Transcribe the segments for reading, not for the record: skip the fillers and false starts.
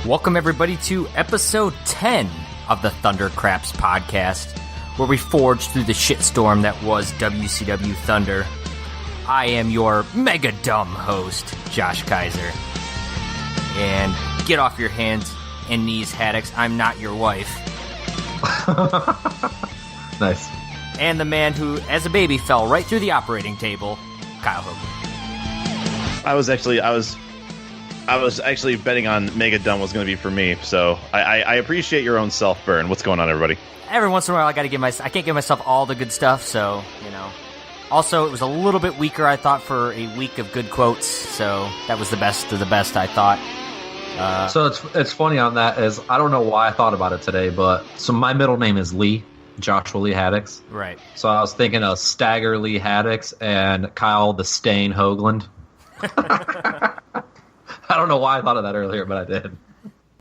Welcome, everybody, to episode 10 of the Thundercraps podcast, where we forge through the shitstorm that was WCW Thunder. I am your mega dumb host, Josh Kaiser. And get off your hands and knees, Haddix. I'm not your wife. Nice. And the man who, as a baby, fell right through the operating table, Kyle Hogan. I was actually betting on Mega Dumb was going to be for me, so I appreciate your own self-burn. What's going on, everybody? Every once in a while, I can't give myself all the good stuff, so, you know. Also, it was a little bit weaker, I thought, for a week of good quotes, so that was the best of the best, I thought. So it's funny on that is, I don't know why I thought about it today, but, so my middle name is Lee, Joshua Lee Haddix. Right. So I was thinking of Stagger Lee Haddix and Kyle the Stain Hoagland. I don't know why I thought of that earlier, but I did.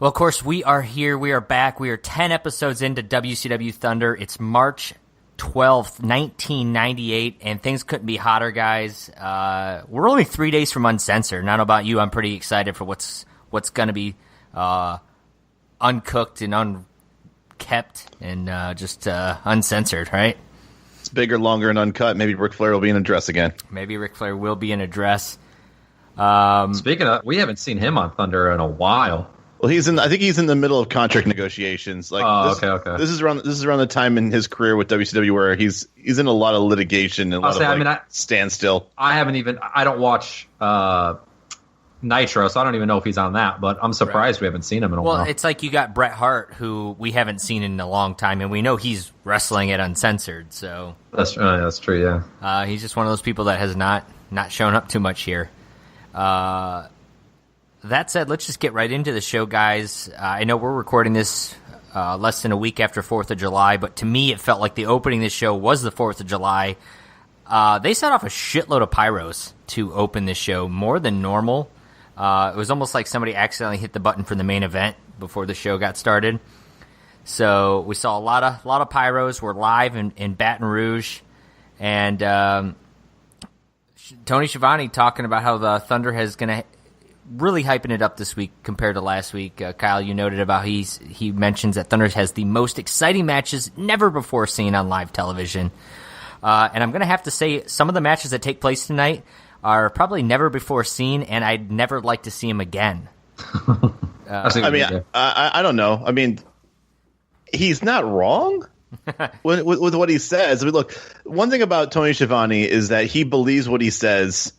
Well, of course, we are here. We are back. We are 10 episodes into WCW Thunder. It's March 12th, 1998, and things couldn't be hotter, guys. We're only 3 days from Uncensored. And I don't know about you. I'm pretty excited for what's going to be uncooked and unkept and just uncensored, right? It's bigger, longer, and uncut. Maybe Ric Flair will be in a dress again. Maybe Ric Flair will be in a dress. Speaking of, we haven't seen him on Thunder in a while. Well, I think he's in the middle of contract negotiations. Okay. This is around the time in his career with WCW where he's in a lot of litigation and standstill. I don't watch Nitro, so I don't even know if he's on that. But I'm surprised we haven't seen him in a while. Well, it's like you got Bret Hart, who we haven't seen in a long time, and we know he's wrestling at Uncensored. So that's true. Yeah, he's just one of those people that has not shown up too much here. That said, let's just get right into the show, guys. I know we're recording this less than a week after 4th of July, but to me it felt like the opening of this show was the 4th of July. They set off a shitload of pyros to open this show, more than normal. It was almost like somebody accidentally hit the button for the main event before the show got started. So we saw a lot of pyros. We're live in Baton Rouge, and Tony Schiavone talking about how the Thunder is going to really hyping it up this week compared to last week. Kyle, you noted about he mentions that Thunder has the most exciting matches never before seen on live television. And I'm going to have to say some of the matches that take place tonight are probably never before seen, and I'd never like to see them again. I don't know. I mean, he's not wrong. with what he says. I mean, look, one thing about Tony Schiavone is that he believes what he says,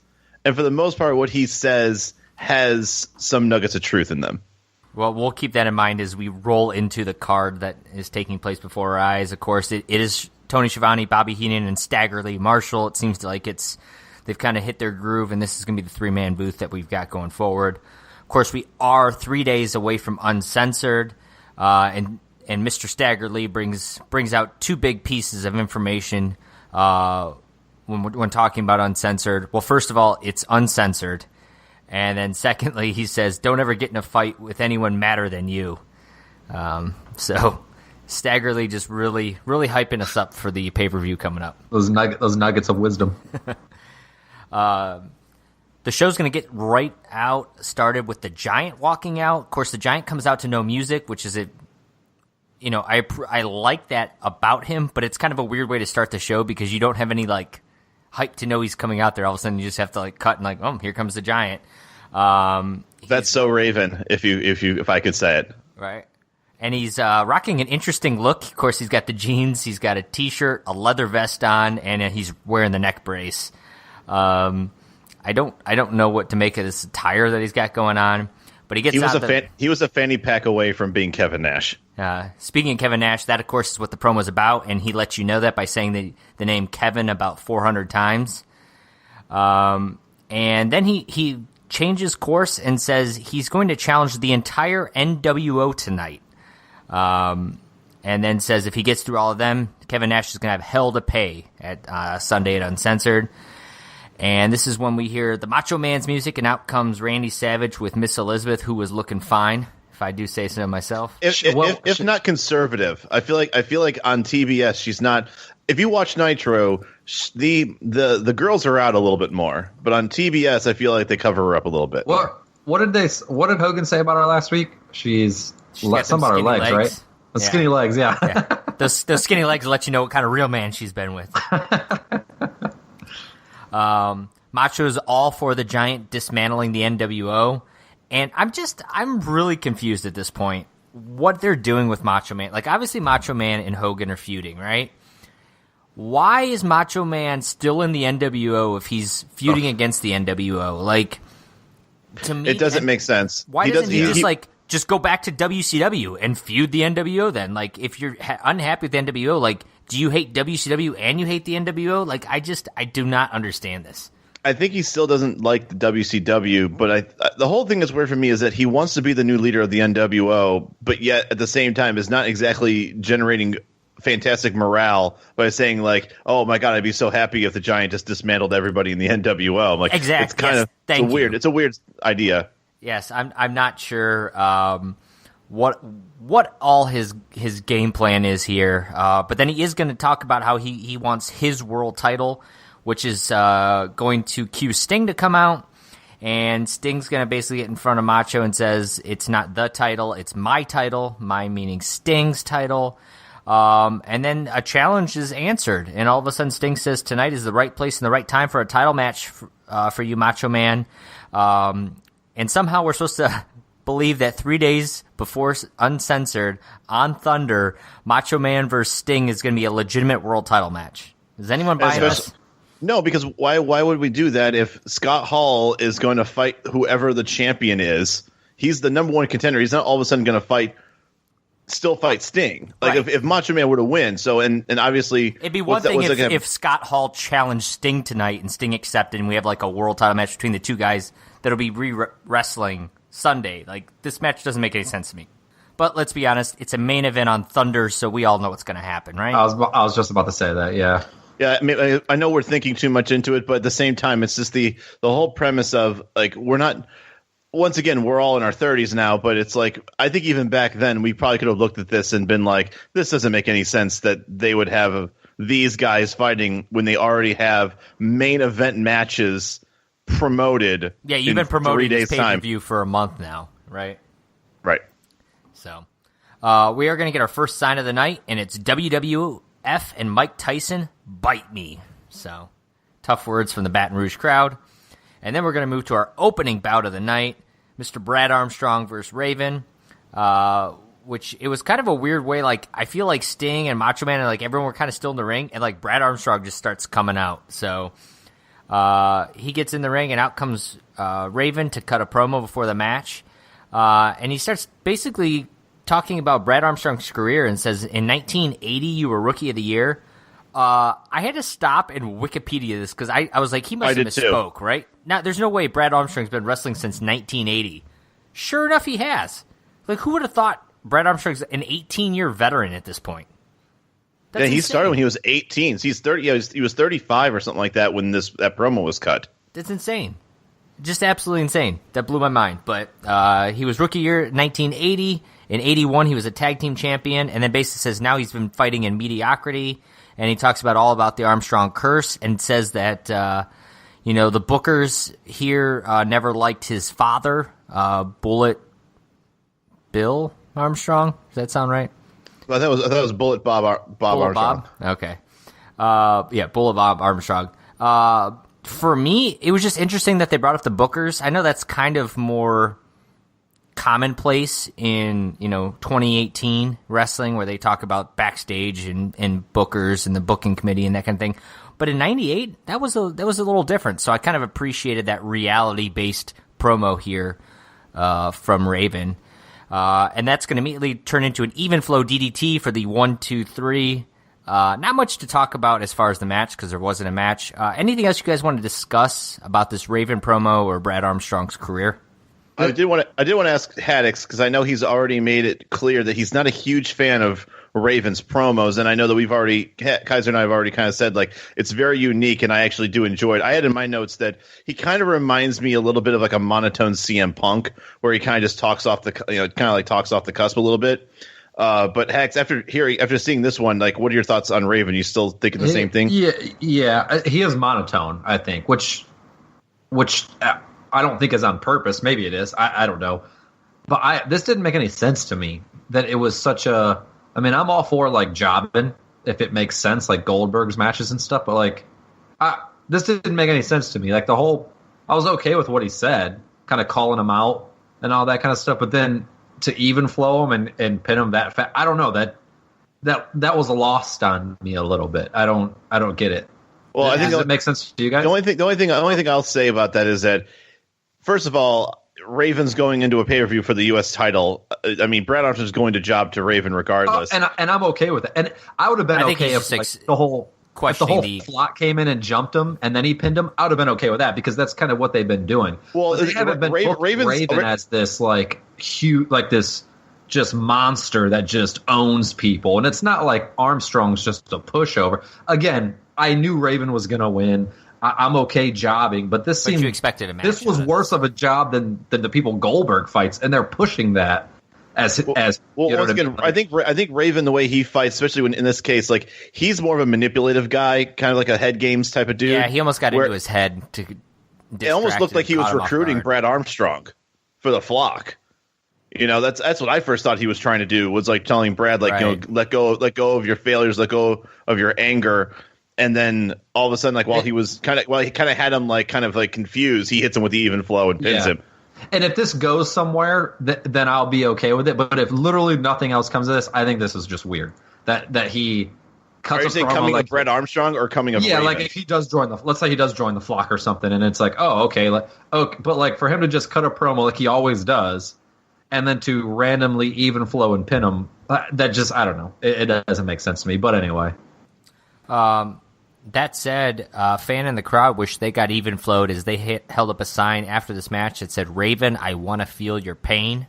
and for the most part, what he says has some nuggets of truth in them. Well, we'll keep that in mind as we roll into the card that is taking place before our eyes. Of course, it is Tony Schiavone, Bobby Heenan, and Stagger Lee Marshall. It seems like they've kind of hit their groove, and this is going to be the three-man booth that we've got going forward. Of course, we are 3 days away from Uncensored, and Mr. Stagger Lee brings out two big pieces of information when talking about Uncensored. Well, first of all, it's uncensored. And then secondly, he says, don't ever get in a fight with anyone madder than you. So Stagger Lee just really, really hyping us up for the pay-per-view coming up. Those nuggets of wisdom. The show's going to get right out, started with the Giant walking out. Of course, the Giant comes out to no music, which is I like that about him, but it's kind of a weird way to start the show because you don't have any hype to know he's coming out there. All of a sudden, you just have to cut and oh, here comes the Giant. That's so Raven, if I could say it. Right. And he's rocking an interesting look. Of course, he's got the jeans, he's got a T-shirt, a leather vest on, and he's wearing the neck brace. I don't know what to make of this attire that he's got going on, but he gets he was a fanny pack away from being Kevin Nash. Speaking of Kevin Nash, that of course is what the promo's about, and he lets you know that by saying the name Kevin about 400 times. And then he changes course and says he's going to challenge the entire NWO tonight. and then says if he gets through all of them, Kevin Nash is going to have hell to pay at Sunday at Uncensored. And this is when we hear the Macho Man's music, and out comes Randy Savage with Miss Elizabeth, who was looking fine, if I do say so myself. If not conservative, I feel like on TBS she's not. If you watch Nitro, the girls are out a little bit more, but on TBS I feel like they cover her up a little bit. What did Hogan say about her last week? She's some about her legs, right? The skinny legs, yeah. Those skinny legs let you know what kind of real man she's been with. Macho's all for the Giant dismantling the NWO, and I'm really confused at this point what they're doing with Macho Man. Like, obviously Macho Man and Hogan are feuding, right? Why is Macho Man still in the NWO if he's feuding against the NWO? Like, to me, it doesn't make sense. Why doesn't he just go back to WCW and feud the NWO then? Like, if you're unhappy with the NWO, like, do you hate WCW and you hate the NWO? Like, I do not understand this. I think he still doesn't like the WCW, but the whole thing that's weird for me is that he wants to be the new leader of the NWO, but yet at the same time is not exactly generating fantastic morale by saying like, "Oh my God, I'd be so happy if the Giant just dismantled everybody in the NWO." I'm like, exactly. It's kind of it's a weird idea. Yes, I'm not sure what all his game plan is here, but then he is going to talk about how he wants his world title, which is going to cue Sting to come out, and Sting's going to basically get in front of Macho and says, "It's not the title, it's my title, my meaning Sting's title." And then a challenge is answered, and all of a sudden Sting says, "Tonight is the right place and the right time for a title match for you, Macho Man." And somehow we're supposed to believe that 3 days before Uncensored on Thunder, Macho Man versus Sting is going to be a legitimate world title match. Is anyone buying this? No, because why would we do that if Scott Hall is going to fight whoever the champion is? He's the number one contender. He's not all of a sudden going to still fight Sting. Like, right. if Macho Man were to win, and obviously it'd be one thing if Scott Hall challenged Sting tonight and Sting accepted, and we have like a world title match between the two guys that'll be wrestling Sunday. Like, this match doesn't make any sense to me. But let's be honest, it's a main event on Thunder, so we all know what's going to happen, right? I was just about to say that, yeah. Yeah, I mean, I know we're thinking too much into it, but at the same time, it's just the whole premise of, like, we're not. Once again, we're all in our 30s now, but it's like, I think even back then, we probably could have looked at this and been like, this doesn't make any sense that they would have these guys fighting when they already have main event matches promoted. Yeah, you've been promoting this pay-per-view for a month now, right? Right. So, we are going to get our first sign of the night, and it's WWF and Mike Tyson, Bite Me. So, tough words from the Baton Rouge crowd. And then we're going to move to our opening bout of the night, Mr. Brad Armstrong versus Raven, which it was kind of a weird way. Like, I feel like Sting and Macho Man and like everyone were kind of still in the ring, and like Brad Armstrong just starts coming out. So he gets in the ring, and out comes Raven to cut a promo before the match, and he starts basically talking about Brad Armstrong's career and says, "In 1980, you were Rookie of the Year." I had to stop and Wikipedia this because I was like, he must have misspoke, right? Now, there's no way Brad Armstrong's been wrestling since 1980. Sure enough, he has. Like, who would have thought Brad Armstrong's an 18-year veteran at this point? That's insane. He started when he was 18. So he's 30. Yeah, he was 35 or something like that when that promo was cut. That's insane. Just absolutely insane. That blew my mind. But he was rookie year 1980. In 81, he was a tag team champion. And then basically says now he's been fighting in mediocrity. And he talks all about the Armstrong curse and says that, the bookers here never liked his father, Bullet Bill Armstrong. Does that sound right? Well, I thought it was Bullet Bob Armstrong. Okay. Bullet Bob Armstrong. For me, it was just interesting that they brought up the bookers. I know that's kind of more commonplace in 2018 wrestling, where they talk about backstage and bookers and the booking committee and that kind of thing. But in '98, that was a little different. So I kind of appreciated that reality based promo here from Raven, and that's going to immediately turn into an even flow DDT for the 1, 2, 3. Not much to talk about as far as the match because there wasn't a match. Anything else you guys want to discuss about this Raven promo or Brad Armstrong's career? I did want to ask Haddix, because I know he's already made it clear that he's not a huge fan of Raven's promos, and I know that Kaiser and I have already kind of said, like, it's very unique, and I actually do enjoy it. I had in my notes that he kind of reminds me a little bit of like a monotone CM Punk, where he kind of just talks off the cusp a little bit. But Haddix, after seeing this one, like, what are your thoughts on Raven? You still thinking the same thing? Yeah, he is monotone, I think, which I don't think is on purpose. Maybe it is. I don't know. But this didn't make any sense to me, that it was such a... I mean, I'm all for, like, jobbing, if it makes sense, like Goldberg's matches and stuff. But, like, this didn't make any sense to me. Like, I was okay with what he said, kind of calling him out and all that kind of stuff. But then to even flow him and pin him that fast, I don't know. That was lost on me a little bit. I don't get it. Well, Does it make sense to you guys? The only thing I'll say about that is that, first of all, Raven's going into a pay-per-view for the U.S. title. I mean, Brad Armstrong's going to job to Raven regardless. And I'm okay with it. And I would have been okay if the whole flock came in and jumped him and then he pinned him. I would have been okay with that, because that's kind of what they've been doing. Well, they haven't been Raven as this, like, huge, like this just monster that just owns people. And it's not like Armstrong's just a pushover. Again, I knew Raven was going to win. I'm okay jobbing, but this seemed... you expected a match. This was worse of a job than the people Goldberg fights, and they're pushing that as once again, I think Raven, the way he fights, especially when in this case, like, he's more of a manipulative guy, kind of like a head games type of dude. Yeah, he almost got into his head to... It almost looked like he was recruiting Brad Armstrong for the flock. You know, that's what I first thought he was trying to do, was like telling Brad, like, right, you know, let go of your failures, let go of your anger. And then all of a sudden, like, he kind of had him like kind of like confused, he hits him with the even flow and pins him. And if this goes somewhere, then I'll be okay with it. But if literally nothing else comes of this, I think this is just weird. That he cuts. Are you saying coming of Brad Armstrong or coming of Raven? Like if he does join let's say he does join the flock or something, and it's like, oh, okay, but like for him to just cut a promo like he always does, and then to randomly even flow and pin him, that just, I don't know, it doesn't make sense to me. But anyway. That said, a fan in the crowd wished they got even flowed as they held up a sign after this match that said, "Raven, I want to feel your pain,"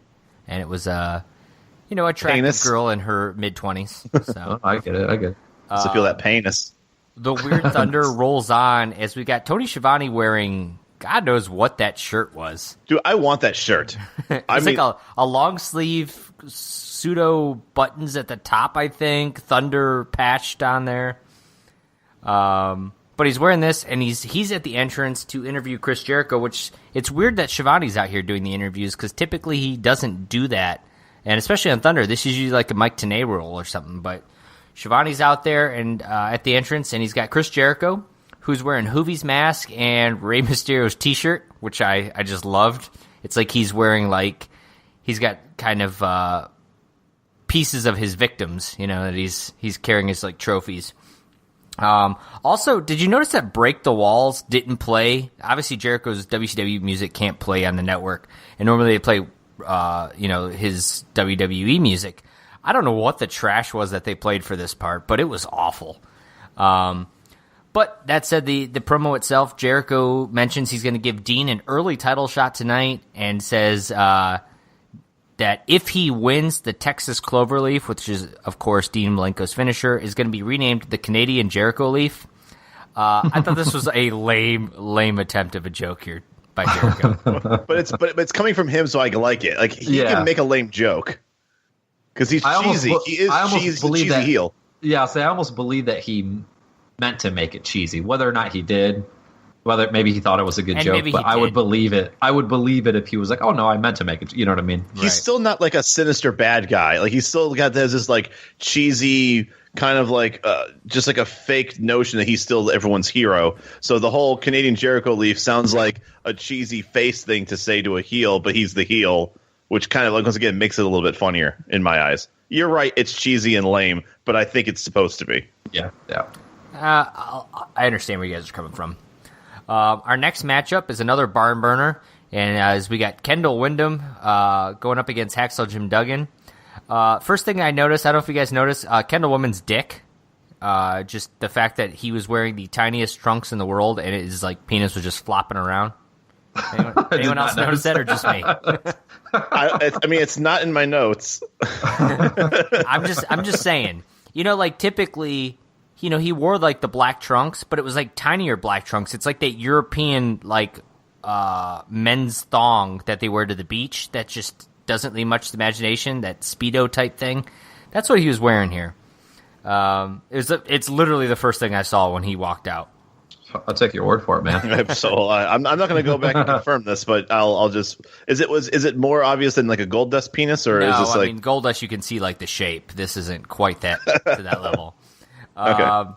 and it was attractive girl in her mid-20s. So I get it. To feel that painus. The Weird Thunder rolls on as we got Tony Schiavone wearing God knows what that shirt was. Dude, I want that shirt. It's like a long sleeve, pseudo buttons at the top, I think, Thunder patched on there. But he's wearing this, and he's at the entrance to interview Chris Jericho, which it's weird that Schiavone's out here doing the interviews, because typically he doesn't do that. And especially on Thunder, this is usually like a Mike Tenay role or something. But Schiavone's out there and at the entrance, and he's got Chris Jericho, who's wearing Hoovie's mask and Rey Mysterio's T-shirt, which I just loved. It's like he's wearing, like, he's got kind of pieces of his victims, that he's carrying as, like, trophies. Also, did you notice that Break the Walls didn't play? Obviously, Jericho's WCW music can't play on the network, and normally they play, his WWE music. I don't know what the trash was that they played for this part, but it was awful. But that said, the promo itself, Jericho mentions he's going to give Dean an early title shot tonight, and says that if he wins, the Texas Cloverleaf, which is, of course, Dean Malenko's finisher, is going to be renamed the Canadian Jericho Leaf. I thought this was a lame attempt of a joke here by Jericho. but it's coming from him, so I like it. Like, he can make a lame joke because he's cheesy. He is cheesy heel. Yeah, I almost believe that he meant to make it cheesy, whether or not he did. Whether maybe he thought it was a good joke, but I would believe it. I would believe it if he was like, "Oh no, I meant to make it." You know what I mean? He's still not like a sinister bad guy. Like, he's still got this like cheesy kind of like just like a fake notion that he's still everyone's hero. So the whole Canadian Jericho Leaf sounds like a cheesy face thing to say to a heel, but he's the heel, which kind of, like, once again, makes it a little bit funnier in my eyes. You're right; it's cheesy and lame, but I think it's supposed to be. Yeah. I understand where you guys are coming from. Our next matchup is another barn burner, and as we got Kendall Windham going up against Hacksaw Jim Duggan. First thing I noticed, I don't know if you guys noticed, Kendall Woman's dick. Just the fact that he was wearing the tiniest trunks in the world, and his, like, penis was just flopping around. Anyone else notice that, or just me? I mean, it's not in my notes. I'm just saying. Like typically, he wore like the black trunks, but it was like tinier black trunks. It's like that European like men's thong that they wear to the beach that just doesn't leave much to the imagination. That Speedo type thing. That's what he was wearing here. It's literally the first thing I saw when he walked out. I'll take your word for it, man. So I'm not going to go back and confirm this, but I'll just is it more obvious than like a Gold Dust penis, or no, is this like? I mean, Gold Dust you can see like the shape. This isn't quite that to that level. Okay.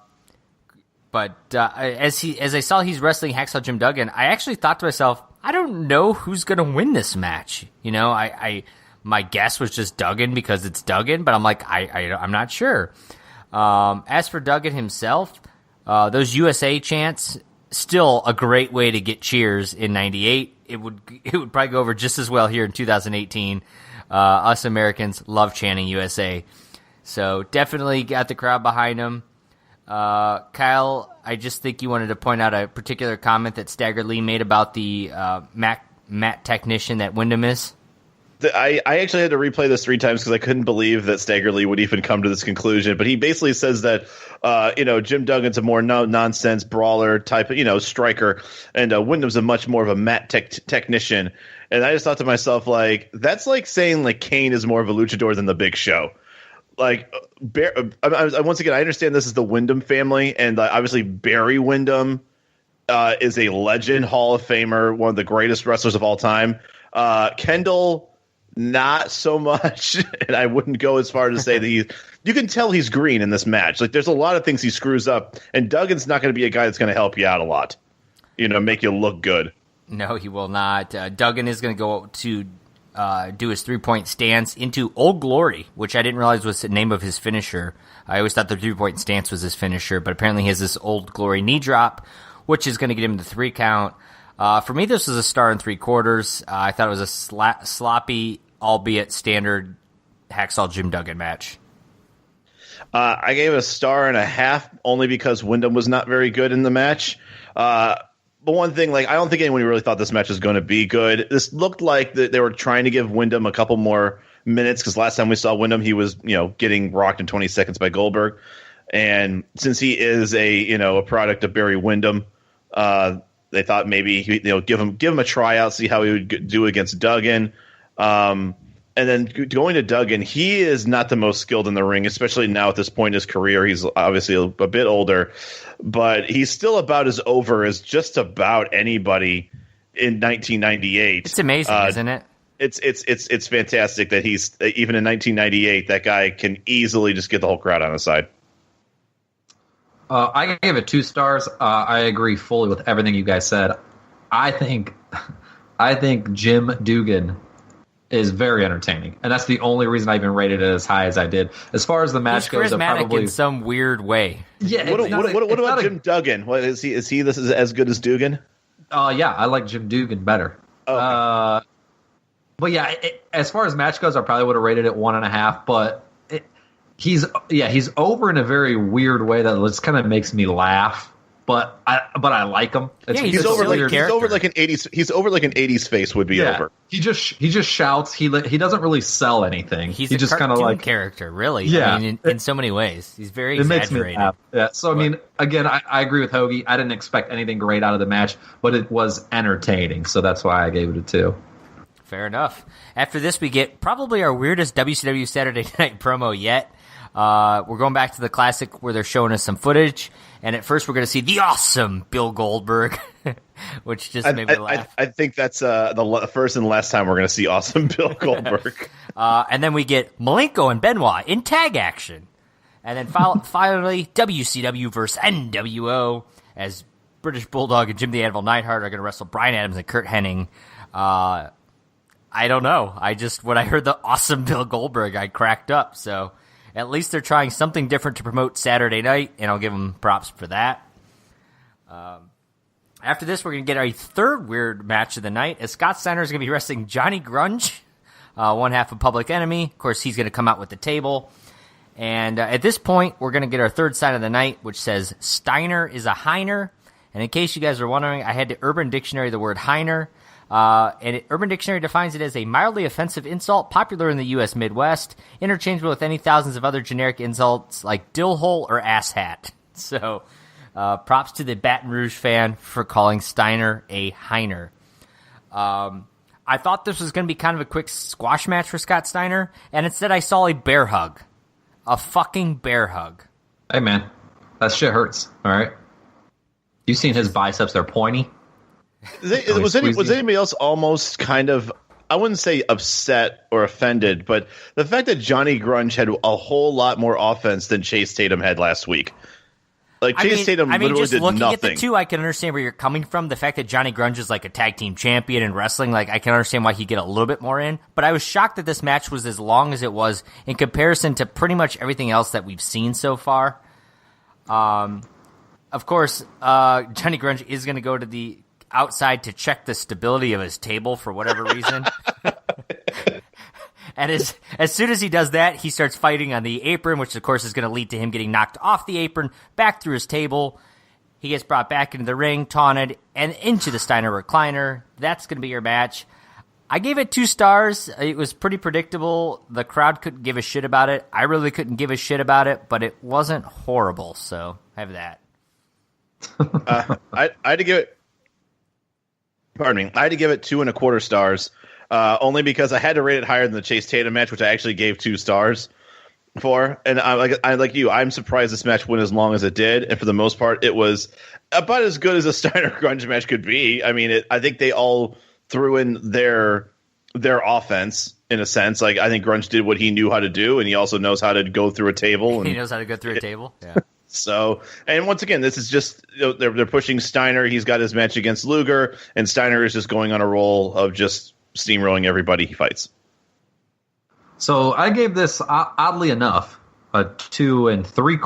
But as I saw he's wrestling Hacksaw Jim Duggan, I actually thought to myself, I don't know who's going to win this match. My guess was just Duggan because it's Duggan, but I'm like I'm not sure. As for Duggan himself. Those USA chants, still a great way to get cheers in '98. It would probably go over just as well here in 2018. Us Americans love chanting USA, so definitely got the crowd behind him. Kyle, I just think you wanted to point out a particular comment that Stagger Lee made about the mat technician that Wyndham is. I actually had to replay this 3 times because I couldn't believe that Stagger Lee would even come to this conclusion. But he basically says that, Jim Duggan's a more nonsense brawler type, striker, and Wyndham's a much more of a mat technician. And I just thought to myself, like, that's like saying like Kane is more of a luchador than the Big Show. Like, once again, I understand this is the Wyndham family, and obviously Barry Wyndham is a legend, Hall of Famer, one of the greatest wrestlers of all time. Kendall. Not so much, and I wouldn't go as far to say that you can tell he's green in this match. Like, there's a lot of things he screws up, and Duggan's not going to be a guy that's going to help you out a lot, make you look good. No, he will not. Duggan is going to go to do his 3-point stance into Old Glory, which I didn't realize was the name of his finisher. I always thought the 3-point stance was his finisher, but apparently he has this Old Glory knee drop, which is going to get him the 3 count. For me, this was a star and 3/4. I thought it was a sloppy, albeit standard Hacksaw Jim Duggan match. I gave it a 1.5 only because Wyndham was not very good in the match. But one thing, I don't think anyone really thought this match was going to be good. This looked like they were trying to give Wyndham a couple more minutes because last time we saw Wyndham, he was getting rocked in 20 seconds by Goldberg. And since he is a product of Barry Wyndham, they thought maybe give him a tryout, see how he would do against Duggan. And then going to Duggan, he is not the most skilled in the ring, especially now at this point in his career. He's obviously a bit older, but he's still about as over as just about anybody in 1998. It's amazing, isn't it? It's fantastic that he's even in 1998, that guy can easily just get the whole crowd on his side. I gave it 2 stars. I agree fully with everything you guys said. I think Jim Duggan is very entertaining, and that's the only reason I even rated it as high as I did. As far as the match goes, charismatic in some weird way. Yeah. What about Jim Duggan? What is he? Is he this is as good as Duggan? Yeah, I like Jim Duggan better. Okay. But yeah, as far as match goes, I probably would have rated it 1.5. But he's over in a very weird way that just kind of makes me laugh. But I like him. He's over like an 80s. He's over like an 80s face would be over. He just shouts. He doesn't really sell anything. He just kind of like character, really. Yeah, I mean, in so many ways, he's very exaggerated. Makes me laugh. Yeah. So I mean, again, I agree with Hoagie. I didn't expect anything great out of the match, but it was entertaining. So that's why I gave it a 2. Fair enough. After this, we get probably our weirdest WCW Saturday Night promo yet. We're going back to the classic where they're showing us some footage. And at first, we're going to see the awesome Bill Goldberg, which just made me laugh. I think that's the first and last time we're going to see awesome Bill Goldberg. And then we get Malenko and Benoit in tag action. And then finally, WCW versus NWO, as British Bulldog and Jim the Anvil Neidhart are going to wrestle Bryan Adams and Kurt Hennig. I don't know. When I heard the awesome Bill Goldberg, I cracked up. So at least they're trying something different to promote Saturday night, and I'll give them props for that. After this, we're going to get our third weird match of the night, as Scott Steiner is going to be wrestling Johnny Grunge, one half of Public Enemy. Of course, he's going to come out with the table. And at this point, we're going to get our third sign of the night, which says Steiner is a Heiner. And in case you guys are wondering, I had to Urban Dictionary the word Heiner. And Urban Dictionary defines it as a mildly offensive insult popular in the U.S. Midwest, interchangeable with any thousands of other generic insults like dillhole or asshat. So, props to the Baton Rouge fan for calling Steiner a Heiner. I thought this was going to be kind of a quick squash match for Scott Steiner, and instead I saw a bear hug. A fucking bear hug. Hey, man. That shit hurts, all right? You seen his biceps? They're pointy. Was anybody else almost kind of, I wouldn't say upset or offended, but the fact that Johnny Grunge had a whole lot more offense than Chase Tatum had last week. Like, Tatum literally just did looking nothing. at the two, I can understand where you're coming from. The fact that Johnny Grunge is like a tag team champion in wrestling, like I can understand why he'd get a little bit more in. But I was shocked that this match was as long as it was in comparison to pretty much everything else that we've seen so far. Of course, Johnny Grunge is going to go to the outside to check the stability of his table for whatever reason. And as soon as he does that, he starts fighting on the apron, which of course is going to lead to him getting knocked off the apron, back through his table. He gets brought back into the ring, taunted, and into the Steiner recliner. That's going to be your match. I gave it 2 stars. It was pretty predictable. The crowd couldn't give a shit about it. I really couldn't give a shit about it, but it wasn't horrible, so I have that. I had to give it. Pardon me. I had to give it 2.25 stars, only because I had to rate it higher than the Chase Tatum match, which I actually gave 2 stars for. And I like you. I'm surprised this match went as long as it did, and for the most part, it was about as good as a Steiner Grunge match could be. I mean, I think they all threw in their offense in a sense. Like, I think Grunge did what he knew how to do, and he also knows how to go through a table. And he knows how to go through a table. Yeah. So, and once again, this is just, they're pushing Steiner. He's got his match against Luger, and Steiner is just going on a roll of just steamrolling everybody he fights. So I gave this, oddly enough, a 2 3/4,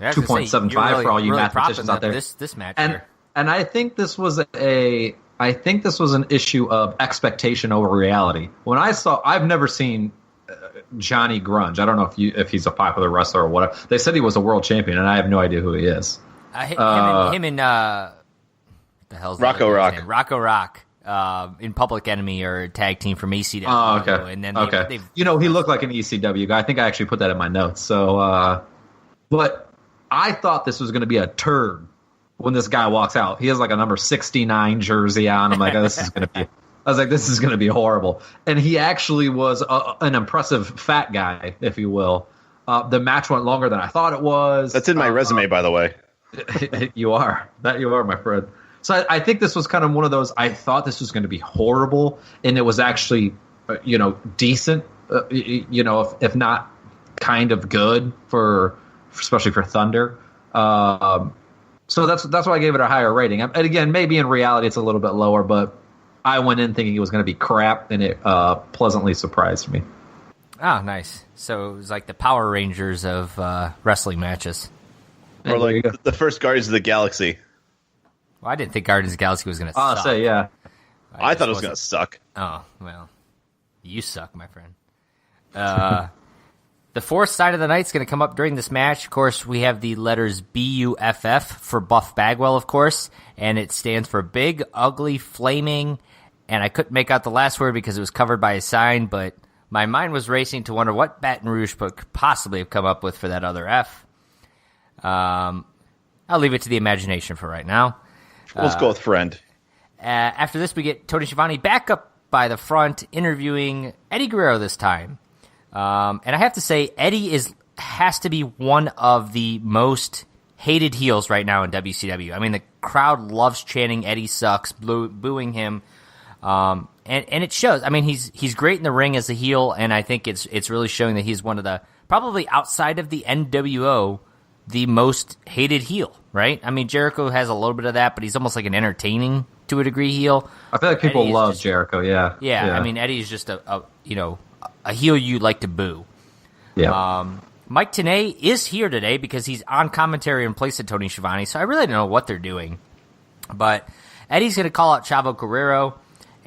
2.75 for all you mathematicians out there. This match, and I think this was an issue of expectation over reality. I've never seen Johnny Grunge. I don't know if he's a popular wrestler or whatever. They said he was a world champion, and I have no idea who he is. Him and the hell's Rocco Rock. Rocco Rock in Public Enemy or tag team from ECW. Oh, okay. And then they've he looked like an ECW guy. I think I actually put that in my notes. So, but I thought this was going to be a turd when this guy walks out. He has like a number 69 jersey on. I'm like, oh, this is going to be. I was like, this is going to be horrible. And he actually was an impressive fat guy, if you will. The match went longer than I thought it was. That's in my resume, by the way. You are, my friend. So I think this was kind of one of those, I thought this was going to be horrible, and it was actually, decent, if not kind of good especially for Thunder. So that's why I gave it a higher rating. And again, maybe in reality it's a little bit lower, but I went in thinking it was going to be crap, and it pleasantly surprised me. Oh, nice. So it was like the Power Rangers of wrestling matches. Or like the first Guardians of the Galaxy. Well, I didn't think Guardians of the Galaxy was going to suck. I'll say, yeah. I thought it was going to suck. Oh, well. You suck, my friend. The fourth side of the night is going to come up during this match. Of course, we have the letters BUFF for Buff Bagwell, of course, and it stands for Big, Ugly, Flaming, and I couldn't make out the last word because it was covered by a sign, but my mind was racing to wonder what Baton Rouge could possibly have come up with for that other F. I'll leave it to the imagination for right now. Let's go with friend. After this, we get Tony Schiavone back up by the front, interviewing Eddie Guerrero this time. And I have to say, Eddie has to be one of the most hated heels right now in WCW. I mean, the crowd loves chanting Eddie sucks, booing him. And it shows. I mean, he's great in the ring as a heel, and I think it's really showing that he's one of the, probably outside of the NWO, the most hated heel, right? I mean, Jericho has a little bit of that, but he's almost like an entertaining, to a degree, heel. I feel like people love Jericho, yeah. Yeah, I mean, Eddie's just a heel you like to boo. Yeah. Mike Tenay is here today because he's on commentary in place of Tony Schiavone, so I really don't know what they're doing. But Eddie's going to call out Chavo Guerrero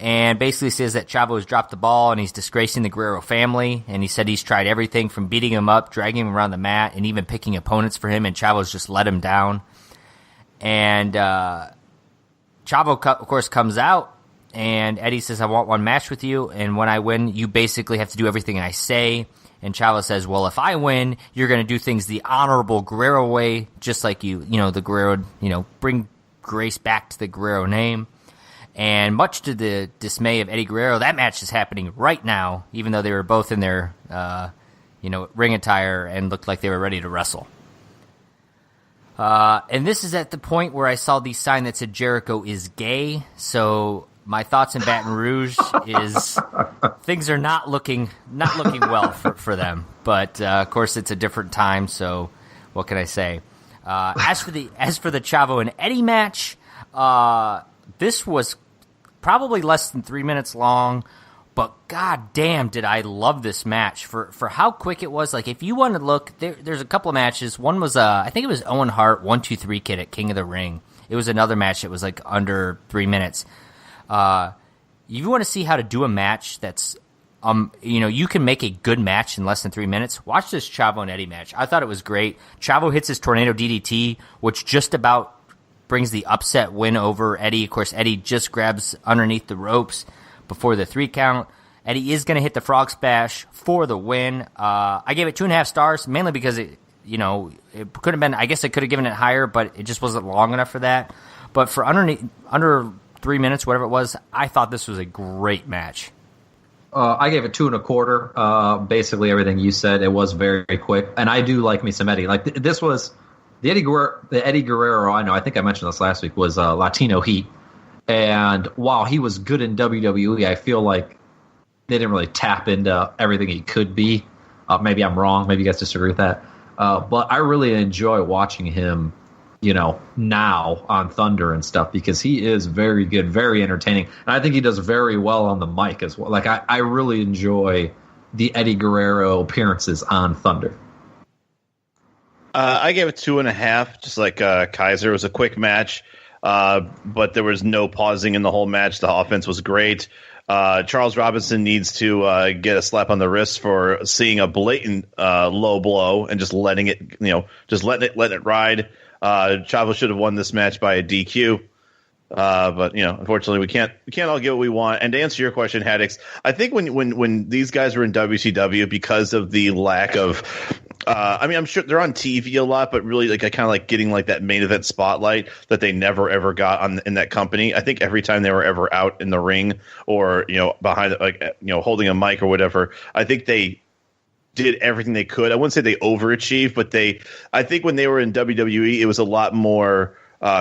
and basically says that Chavo has dropped the ball and he's disgracing the Guerrero family. And he said he's tried everything from beating him up, dragging him around the mat, and even picking opponents for him, and Chavo's just let him down. And Chavo, of course, comes out and Eddie says, I want one match with you, and when I win, you basically have to do everything I say. And Chavo says, well, if I win, you're going to do things the honorable Guerrero way, just like the Guerrero, bring grace back to the Guerrero name. And much to the dismay of Eddie Guerrero, that match is happening right now, even though they were both in their, ring attire and looked like they were ready to wrestle. And this is at the point where I saw the sign that said Jericho is gay. So my thoughts in Baton Rouge is things are not looking well for them. But of course, it's a different time. So what can I say? As for the Chavo and Eddie match, this was probably less than 3 minutes long. But god damn, did I love this match for how quick it was. Like, if you want to look, there's a couple of matches. One was, I think it was Owen Hart 1-2-3 Kid at King of the Ring. It was another match that was like under 3 minutes. If you want to see how to do a match that's, you can make a good match in less than 3 minutes, watch this Chavo and Eddie match. I thought it was great. Chavo hits his Tornado DDT, which just about brings the upset win over Eddie. Of course, Eddie just grabs underneath the ropes before the 3 count. Eddie is going to hit the frog splash for the win. I gave it 2.5 stars, mainly because it could have been, I guess I could have given it higher, but it just wasn't long enough for that. But for under 3 minutes, whatever it was, I thought this was a great match. I gave it 2.25. Basically everything you said. It was very quick, and I do like me some Eddie. Like this was the Eddie Guerrero. I think I mentioned this last week, was Latino Heat. And while he was good in WWE, I feel like they didn't really tap into everything he could be. Maybe I'm wrong. Maybe you guys disagree with that. But I really enjoy watching him, now on Thunder and stuff, because he is very good, very entertaining. And I think he does very well on the mic as well. Like, I really enjoy the Eddie Guerrero appearances on Thunder. I gave it 2.5, just like Kaiser. It was a quick match. But there was no pausing in the whole match. The offense was great. Charles Robinson needs to get a slap on the wrist for seeing a blatant low blow and just letting it, letting it ride. Chavo should have won this match by a DQ. But unfortunately, we can't all get what we want. And to answer your question, Haddix, I think when these guys were in WCW, because of the lack of I'm sure they're on TV a lot, but really, like, I kind of like getting like that main event spotlight that they never ever got in that company. I think every time they were ever out in the ring or behind holding a mic or whatever, I think they did everything they could. I wouldn't say they overachieved, but I think when they were in WWE, it was a lot more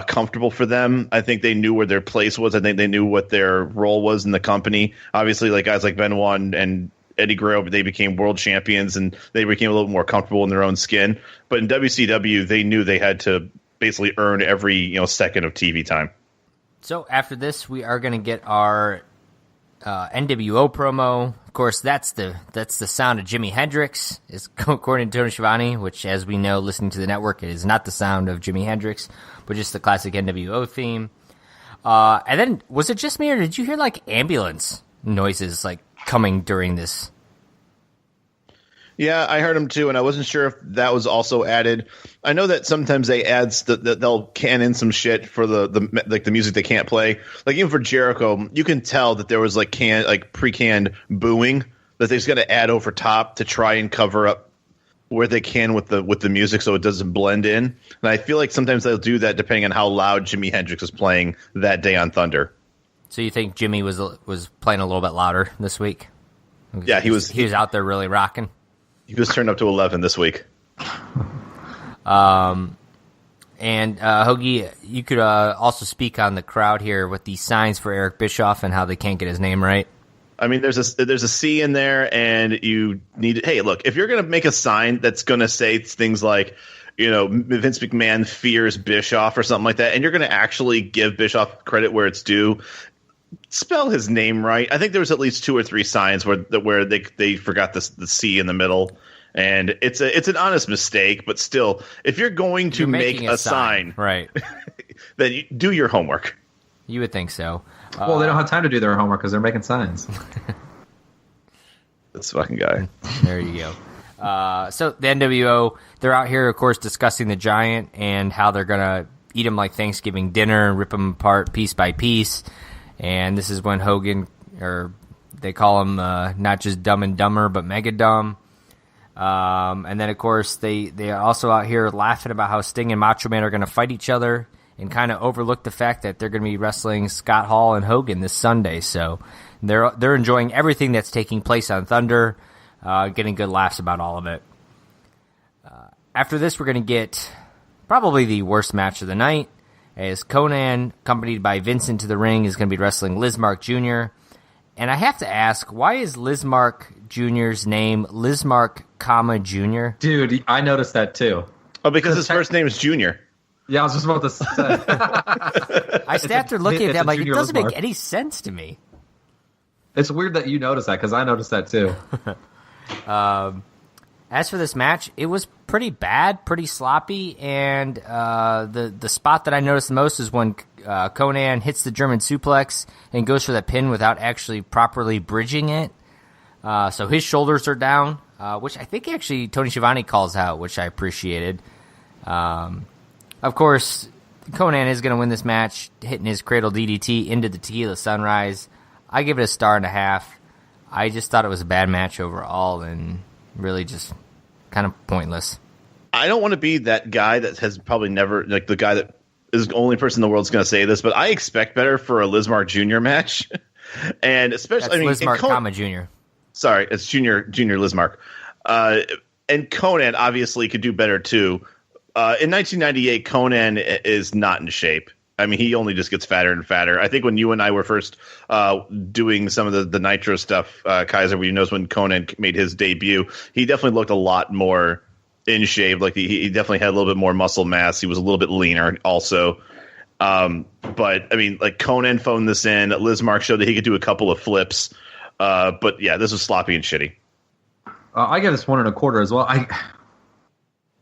comfortable for them. I think they knew where their place was. I think they knew what their role was in the company. Obviously, like guys like Benoit and Eddie Guerrero, they became world champions and they became a little more comfortable in their own skin. But in WCW, they knew they had to basically earn every second of TV time. So after this, we are going to get our NWO promo. Of course, that's the sound of Jimi Hendrix, is according to Tony Schiavone, which, as we know, listening to the network, it is not the sound of Jimi Hendrix, but just the classic NWO theme. And then, was it just me, or did you hear like ambulance noises like coming during this? Yeah, I heard them too, and I wasn't sure if that was also added. I know that sometimes they add they'll can in some shit for the music they can't play. Like even for Jericho, you can tell that there was like pre-canned booing that they just got to add over top to try and cover up where they can with the music so it doesn't blend in. And I feel like sometimes they'll do that depending on how loud Jimi Hendrix is playing that day on Thunder. So you think Jimmy was playing a little bit louder this week? Yeah, he was out there really rocking. He was turned up to 11 this week. And Hoagie, you could also speak on the crowd here with these signs for Eric Bischoff and how they can't get his name right. I mean, there's a C in there, and you need. Hey, look, if you're going to make a sign that's going to say things like, Vince McMahon fears Bischoff or something like that, and you're going to actually give Bischoff credit where it's due, spell his name right. I think there was at least 2 or 3 signs where they forgot the C in the middle, and it's an honest mistake. But still, if you're going to make a sign, right, then you do your homework. You would think so. Well, they don't have time to do their homework because they're making signs. This fucking guy. There you go. So the NWO, they're out here, of course, discussing the Giant and how they're gonna eat him like Thanksgiving dinner and rip him apart piece by piece. And this is when Hogan, or they call him not just Dumb and Dumber, but Mega Dumb. And then, of course, they are also out here laughing about how Sting and Macho Man are going to fight each other and kind of overlook the fact that they're going to be wrestling Scott Hall and Hogan this Sunday. So they're enjoying everything that's taking place on Thunder, getting good laughs about all of it. After this, we're going to get probably the worst match of the night, as Conan, accompanied by Vincent to the ring, is going to be wrestling Lizmark Jr. And I have to ask, why is Lizmark Jr.'s name Lizmark, Jr.? Dude, I noticed that too. Oh, because his first name is Junior. Yeah, I was just about to say. I sat there looking at that, like, it doesn't make any sense to me. It's weird that you noticed that, because I noticed that too. As for this match, it was pretty bad, pretty sloppy, and the spot that I noticed the most is when Conan hits the German suplex and goes for the pin without actually properly bridging it. So his shoulders are down, which I think actually Tony Schiavone calls out, which I appreciated. Of course, Conan is going to win this match, hitting his Cradle DDT into the Tequila Sunrise. I give it a 1.5 stars. I just thought it was a bad match overall and really just kind of pointless. I don't want to be that guy that has probably never, like the guy that is the only person in the world that's going to say this, but I expect better for a Lizmark Jr. match. And especially, That's Lizmark, Jr. Sorry, it's Junior Lizmark. And Conan obviously could do better too. In 1998, Conan is not in shape. I mean, he only just gets fatter and fatter. I think when you and I were first doing some of the Nitro stuff, Kaiser, we knows when Conan made his debut, he definitely looked a lot more in shape. Like he definitely had a little bit more muscle mass. He was a little bit leaner also. But I mean, like Conan phoned this in. Lizmark showed that he could do a couple of flips. But yeah, this was sloppy and shitty. I give this 1.25 as well.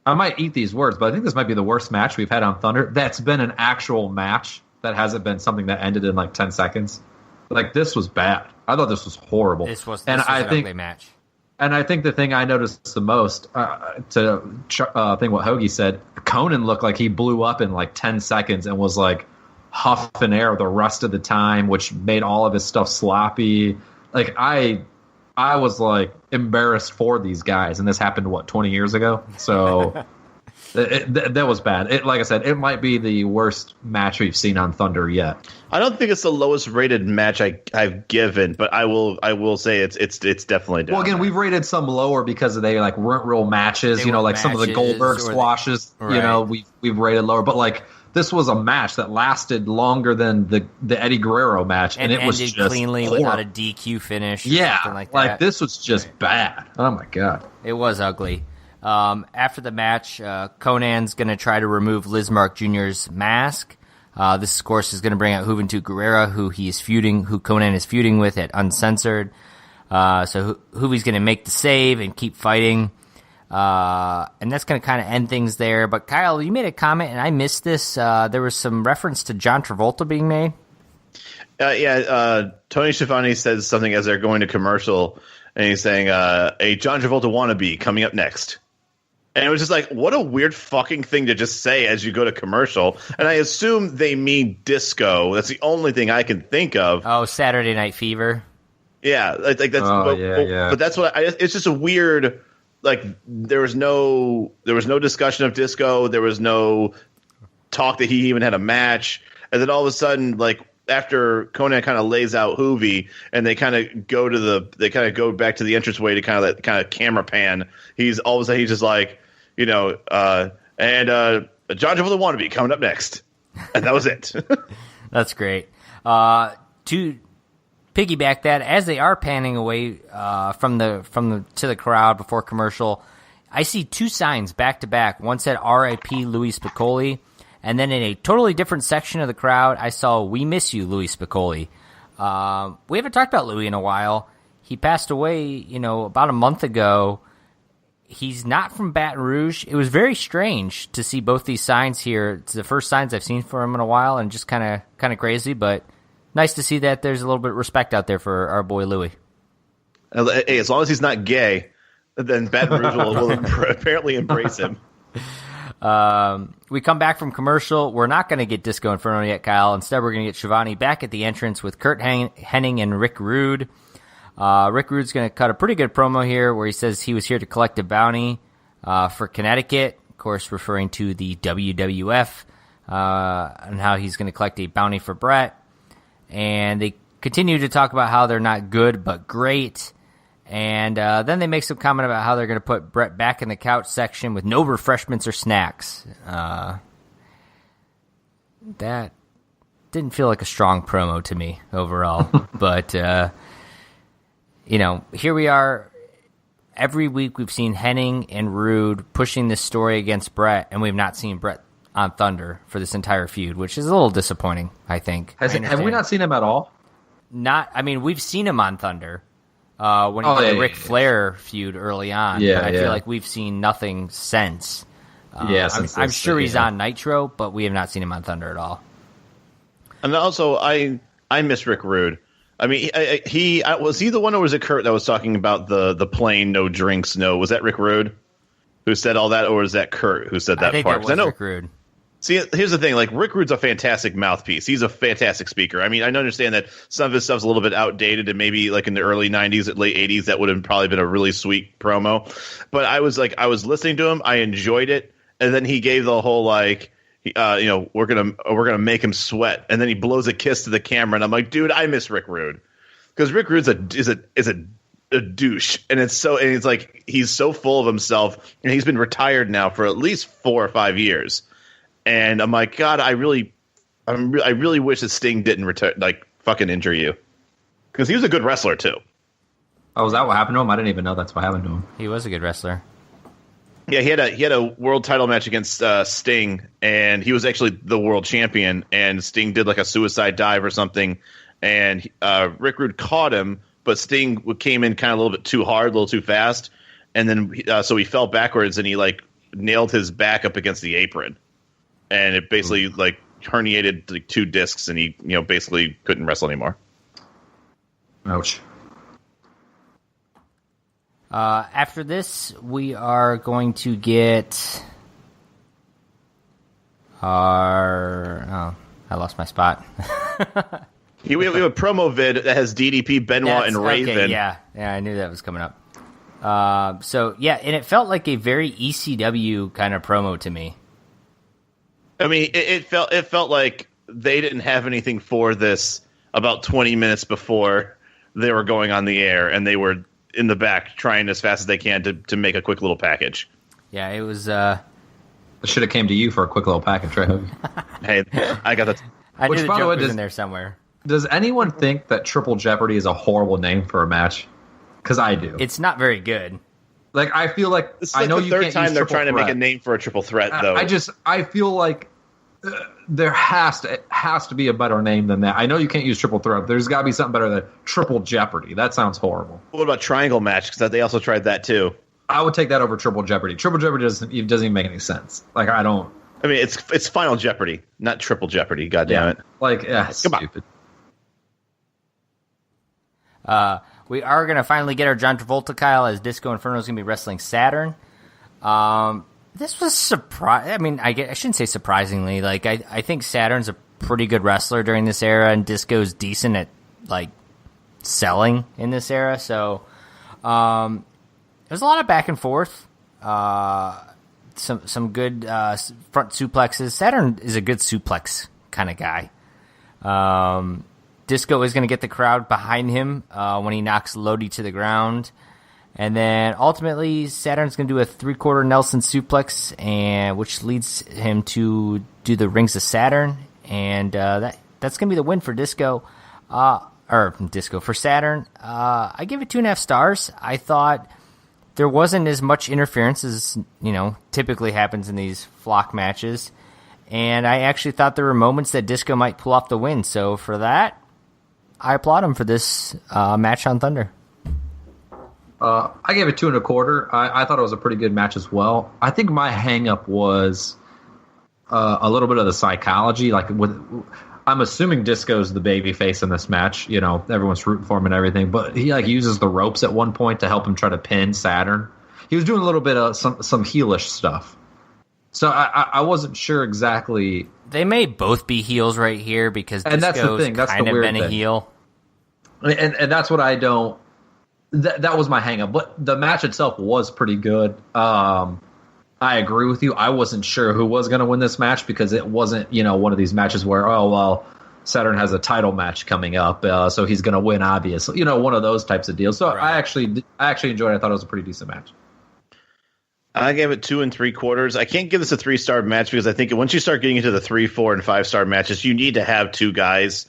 I might eat these words, but I think this might be the worst match we've had on Thunder. That's been an actual match that hasn't been something that ended in like 10 seconds. Like, this was bad. I thought this was horrible. This was an ugly match. And I think the thing I noticed the most, to think what Hoagie said, Conan looked like he blew up in like 10 seconds and was like huffing air the rest of the time, which made all of his stuff sloppy. Like, I was like embarrassed for these guys, and this happened 20 years ago. So that was bad. Like I said, it might be the worst match we've seen on Thunder yet. I don't think it's the lowest rated match I've given, but I will say it's definitely down. Well, again, we've rated some lower because they like weren't real matches. Like some of the Goldberg squashes. Right. We've rated lower, but like. This was a match that lasted longer than the Eddie Guerrero match, and it was just cleanly horrible. Without a DQ finish. Yeah, something like that. This was just bad. Oh my god, it was ugly. After the match, Conan's going to try to remove Lizmark Jr.'s mask. This, of course, is going to bring out Juventud Guerrera, who Conan is feuding with at Uncensored. So Juvi's going to make the save and keep fighting. And that's going to kind of end things there. But Kyle, you made a comment, and I missed this. There was some reference to John Travolta being made. Tony Schiavone says something as they're going to commercial, and he's saying, a John Travolta wannabe coming up next. And it was just like, what a weird fucking thing to just say as you go to commercial. And I assume they mean disco. That's the only thing I can think of. Oh, Saturday Night Fever. Yeah, I think that's. But that's what it's just a weird. Like there was no discussion of disco. There was no talk that he even had a match. And then all of a sudden, like after Conan kind of lays out Hoovy, and they kind of go back to the entranceway to kind of camera pan. He's all of a sudden he's just like, John Travolta wannabe coming up next, and that was it. That's great. To piggyback that, as they are panning away from the to the crowd before commercial, I see two signs back to back. One said "R.I.P. Louis Spicolli," and then in a totally different section of the crowd, I saw "We miss you, Louis Spicolli." We haven't talked about Louis in a while. He passed away, about a month ago. He's not from Baton Rouge. It was very strange to see both these signs here. It's the first signs I've seen for him in a while, and just kind of crazy, but nice to see that there's a little bit of respect out there for our boy Louis. Hey, as long as he's not gay, then Baton Rouge will apparently embrace him. We come back from commercial. We're not going to get Disco Inferno yet, Kyle. Instead, we're going to get Schiavone back at the entrance with Kurt Hennig and Rick Rude. Rick Rude's going to cut a pretty good promo here where he says he was here to collect a bounty for Connecticut, of course, referring to the WWF, and how he's going to collect a bounty for Brett. And they continue to talk about how they're not good but great. And then they make some comment about how they're going to put Brett back in the couch section with no refreshments or snacks. That didn't feel like a strong promo to me overall. But, here we are. Every week we've seen Hennig and Rude pushing this story against Brett, and we've not seen Brett on Thunder for this entire feud, which is a little disappointing, I think. Have we not seen him at all? We've seen him on Thunder. When he did the Ric Flair feud early on. Yeah, but I feel like we've seen nothing since. I'm sure he's on Nitro, but we have not seen him on Thunder at all. And also, I miss Rick Rude. I mean, was he the one, or was it Kurt that was talking about the plane, no drinks, no? Was that Rick Rude who said all that, or was that Kurt who said that part? That was Rick Rude. See, here's the thing. Like, Rick Rude's a fantastic mouthpiece. He's a fantastic speaker. I mean, I understand that some of his stuff's a little bit outdated, and maybe like in the early 90s, late 80s, that would have probably been a really sweet promo. But I was listening to him. I enjoyed it. And then he gave the whole, we're gonna make him sweat. And then he blows a kiss to the camera. And I'm like, dude, I miss Rick Rude. Because Rick Rude's a douche. And it's like, he's so full of himself. And he's been retired now for at least 4 or 5 years. And I'm like, God, I really wish that Sting didn't fucking injure you, because he was a good wrestler too. Oh, is that what happened to him? I didn't even know that's what happened to him. He was a good wrestler. Yeah, he had a world title match against Sting, and he was actually the world champion. And Sting did like a suicide dive or something, and Rick Rude caught him, but Sting came in kind of a little bit too hard, a little too fast, and then so he fell backwards and he nailed his back up against the apron. And it basically herniated 2 discs, and he basically couldn't wrestle anymore. Ouch. After this, we are going to get I lost my spot. We have a promo vid that has DDP, Benoit, and Raven. Okay, yeah, I knew that was coming up. And it felt like a very ECW kind of promo to me. I mean, it felt like they didn't have anything for this about 20 minutes before they were going on the air, and they were in the back trying as fast as they can to make a quick little package. Yeah, it was. I should have came to you for a quick little package, right? Hey, I got that. I knew the joke was in there somewhere. Does anyone think that Triple Jeopardy is a horrible name for a match? Because I do. It's not very good. Like, I feel like this is like the third time they're trying to make a name for a triple threat, though. I feel like there has to be a better name than that. I know you can't use triple threat. There's got to be something better than Triple Jeopardy. That sounds horrible. What about Triangle Match? Because they also tried that too. I would take that over Triple Jeopardy. Triple Jeopardy doesn't even make any sense. Like, I don't. I mean, it's Final Jeopardy, not Triple Jeopardy. God damn it! Like, it's stupid. We are going to finally get our John Travolta, Kyle, as Disco Inferno is going to be wrestling Saturn. This was surprise. I mean, I shouldn't say surprisingly. Like, I think Saturn's a pretty good wrestler during this era, and Disco's decent at selling in this era. So, there's a lot of back and forth. Some good front suplexes. Saturn is a good suplex kind of guy. Disco is going to get the crowd behind him when he knocks Lodi to the ground. And then ultimately, Saturn's going to do a 3/4 Nelson suplex, which leads him to do the Rings of Saturn. And that's going to be the win for Disco. For Saturn. I give it 2.5 stars. I thought there wasn't as much interference as, typically happens in these flock matches. And I actually thought there were moments that Disco might pull off the win. So for that, I applaud him for this match on Thunder. I gave it 2.25. I thought it was a pretty good match as well. I think my hang-up was a little bit of the psychology. I'm assuming Disco's the baby face in this match. Everyone's rooting for him and everything. But he uses the ropes at one point to help him try to pin Saturn. He was doing a little bit of some heelish stuff. So I wasn't sure exactly. They may both be heels right here because And that's the Disco's thing. That's kind the of weird been a thing. heel. And that's what I don't. That was my hang-up. But the match itself was pretty good. I agree with you. I wasn't sure who was going to win this match because it wasn't, one of these matches where, oh, well, Saturn has a title match coming up, so he's going to win, obviously. One of those types of deals. So Right. I actually enjoyed it. I thought it was a pretty decent match. I gave it 2 3/4. I can't give this a 3-star match because I think once you start getting into the 3, 4, and 5-star matches, you need to have two guys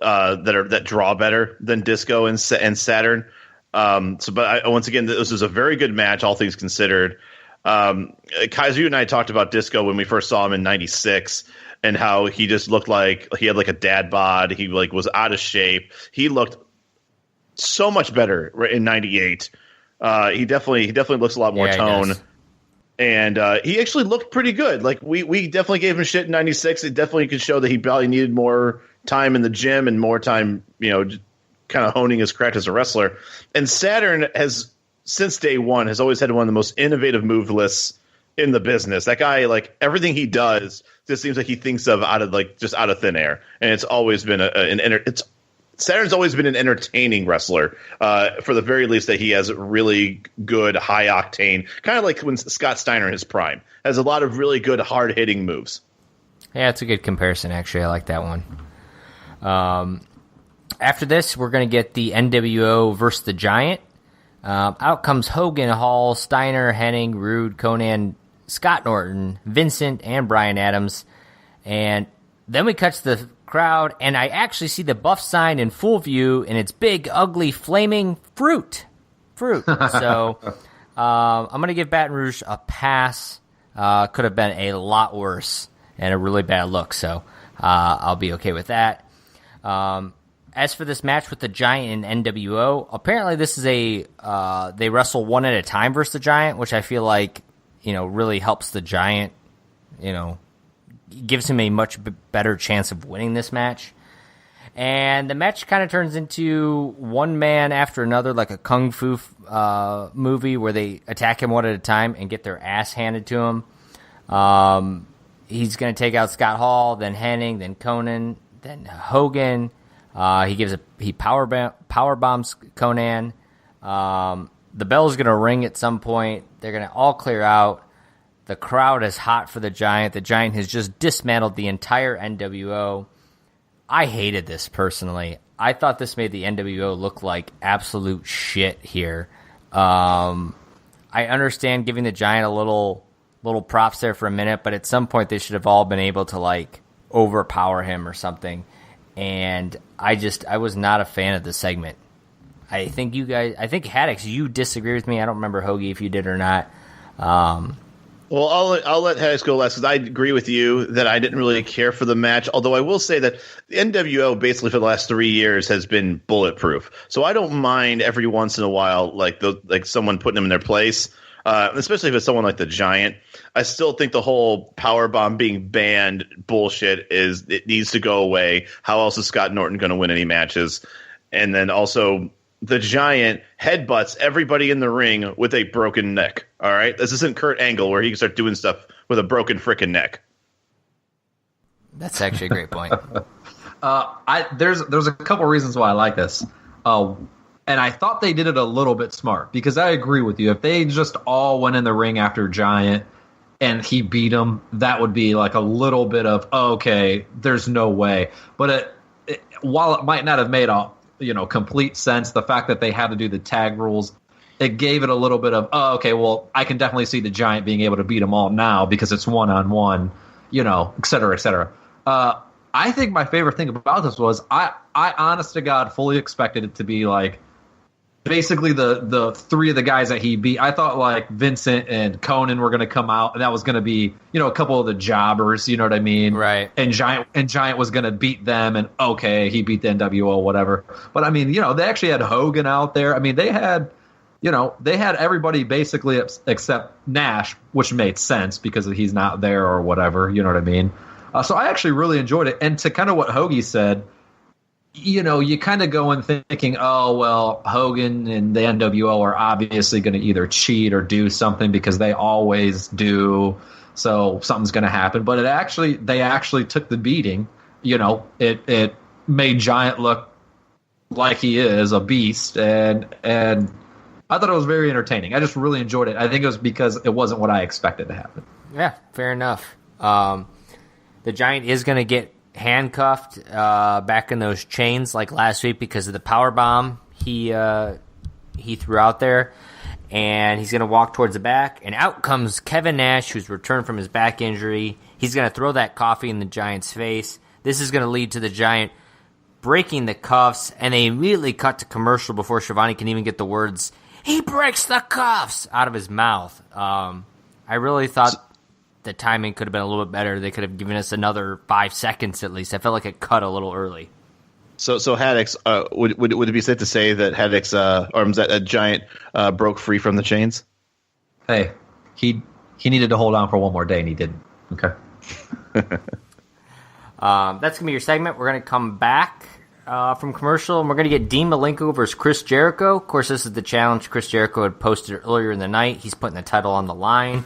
that draw better than Disco and Saturn. Once again, this was a very good match, all things considered. Kaiser, you and I talked about Disco when we first saw him in '96, and how he just looked like he had like a dad bod. He was out of shape. He looked so much better in '98. He definitely looks a lot more tone. And he actually looked pretty good. Like we definitely gave him shit in '96. It definitely could show that he probably needed more time in the gym and more time, kind of honing his craft as a wrestler. And Saturn has, since day one, has always had one of the most innovative move lists in the business. That guy, like everything he does, just seems like he thinks of out of thin air. And it's always been Saturn's always been an entertaining wrestler, for the very least, that he has really good, high octane, kind of like when Scott Steiner in his prime, has a lot of really good, hard hitting moves. Yeah, it's a good comparison, actually. I like that one. After this, we're going to get the NWO versus the Giant. Out comes Hogan, Hall, Steiner, Hennig, Rude, Conan, Scott Norton, Vincent, and Bryan Adams. And then we cut to the crowd, and I actually see the Buff sign in full view, and it's big, ugly, flaming fruit. So I'm going to give Baton Rouge a pass. Could have been a lot worse and a really bad look, so I'll be okay with that. As for this match with the Giant and NWO, apparently this is they wrestle one at a time versus the Giant, which I feel like, really helps the Giant, gives him a much better chance of winning this match. And the match kind of turns into one man after another, like a kung fu movie where they attack him one at a time and get their ass handed to him. He's going to take out Scott Hall, then Hennig, then Conan, then Hogan. He power bombs Conan. The bell's going to ring at some point. They're going to all clear out. The crowd is hot for the Giant. The Giant has just dismantled the entire NWO. I hated this personally. I thought this made the NWO look like absolute shit here. I understand giving the Giant a little props there for a minute, but at some point they should have all been able to overpower him or something. And I was not a fan of the segment. I think Haddix, you disagree with me. I don't remember Hoagie if you did or not. Well, I'll let Haddix go last because I agree with you that I didn't really care for the match. Although I will say that the NWO basically for the last 3 years has been bulletproof, so I don't mind every once in a while like someone putting them in their place, especially if it's someone like the Giant. I still think the whole powerbomb being banned bullshit it needs to go away. How else is Scott Norton going to win any matches? And then also, the Giant headbutts everybody in the ring with a broken neck. All right, this isn't Kurt Angle where he can start doing stuff with a broken frickin' neck. That's actually a great point. There's a couple reasons why I like this, and I thought they did it a little bit smart because I agree with you. If they just all went in the ring after Giant and he beat him, that would be like a little bit of okay, there's no way. But while it might not have made complete sense, the fact that they had to do the tag rules, it gave it a little bit of, oh, okay, well, I can definitely see the Giant being able to beat them all now because it's one-on-one, et cetera, et cetera. I think my favorite thing about this was I honest to God, fully expected it to be like basically the three of the guys that he beat. I thought like Vincent and Conan were going to come out, and that was going to be, a couple of the jobbers, you know what I mean? Right. And Giant was going to beat them, and okay, he beat the NWO, whatever. But I mean, they actually had Hogan out there. I mean, they had everybody basically except Nash, which made sense because he's not there or whatever, you know what I mean? So I actually really enjoyed it. And to kind of what Hoagie said, you kind of go in thinking, oh, well, Hogan and the NWO are obviously going to either cheat or do something because they always do. so something's going to happen. But they actually took the beating. It made Giant look like he is a beast, and I thought it was very entertaining. I just really enjoyed it. I think it was because it wasn't what I expected to happen. Yeah, fair enough. The Giant is going to get handcuffed back in those chains like last week because of the power bomb he threw out there, and he's going to walk towards the back, and out comes Kevin Nash, who's returned from his back injury. He's going to throw that coffee in the Giant's face. This is going to lead to the Giant breaking the cuffs, and they immediately cut to commercial before Schiavone can even get the words, "He breaks the cuffs," out of his mouth. I really thought the timing could have been a little bit better. They could have given us another 5 seconds at least. I felt like it cut a little early. So Haddix, would it be safe to say that Haddix, that Giant broke free from the chains? Hey, he needed to hold on for one more day, and he didn't. Okay. That's going to be your segment. We're going to come back from commercial, and we're going to get Dean Malenko versus Chris Jericho. Of course, this is the challenge Chris Jericho had posted earlier in the night. He's putting the title on the line.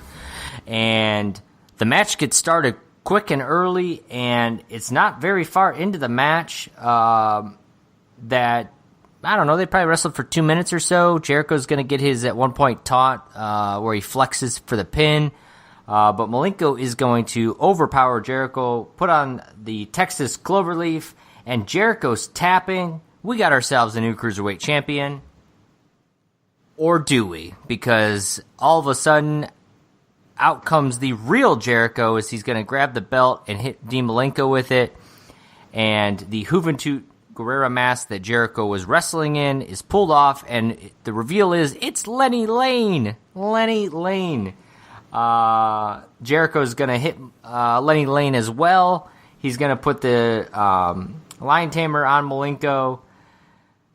And the match gets started quick and early, and it's not very far into the match that, I don't know, they probably wrestled for 2 minutes or so. Jericho's going to get his, at one point, taunt where he flexes for the pin. But Malenko is going to overpower Jericho, put on the Texas Cloverleaf, and Jericho's tapping. We got ourselves a new Cruiserweight champion. Or do we? Because all of a sudden, out comes the real Jericho as he's going to grab the belt and hit Dean Malenko with it. And the Juventud Guerrera mask that Jericho was wrestling in is pulled off, and the reveal is it's Lenny Lane. Lenny Lane. Jericho's going to hit Lenny Lane as well. He's going to put the Lion Tamer on Malenko.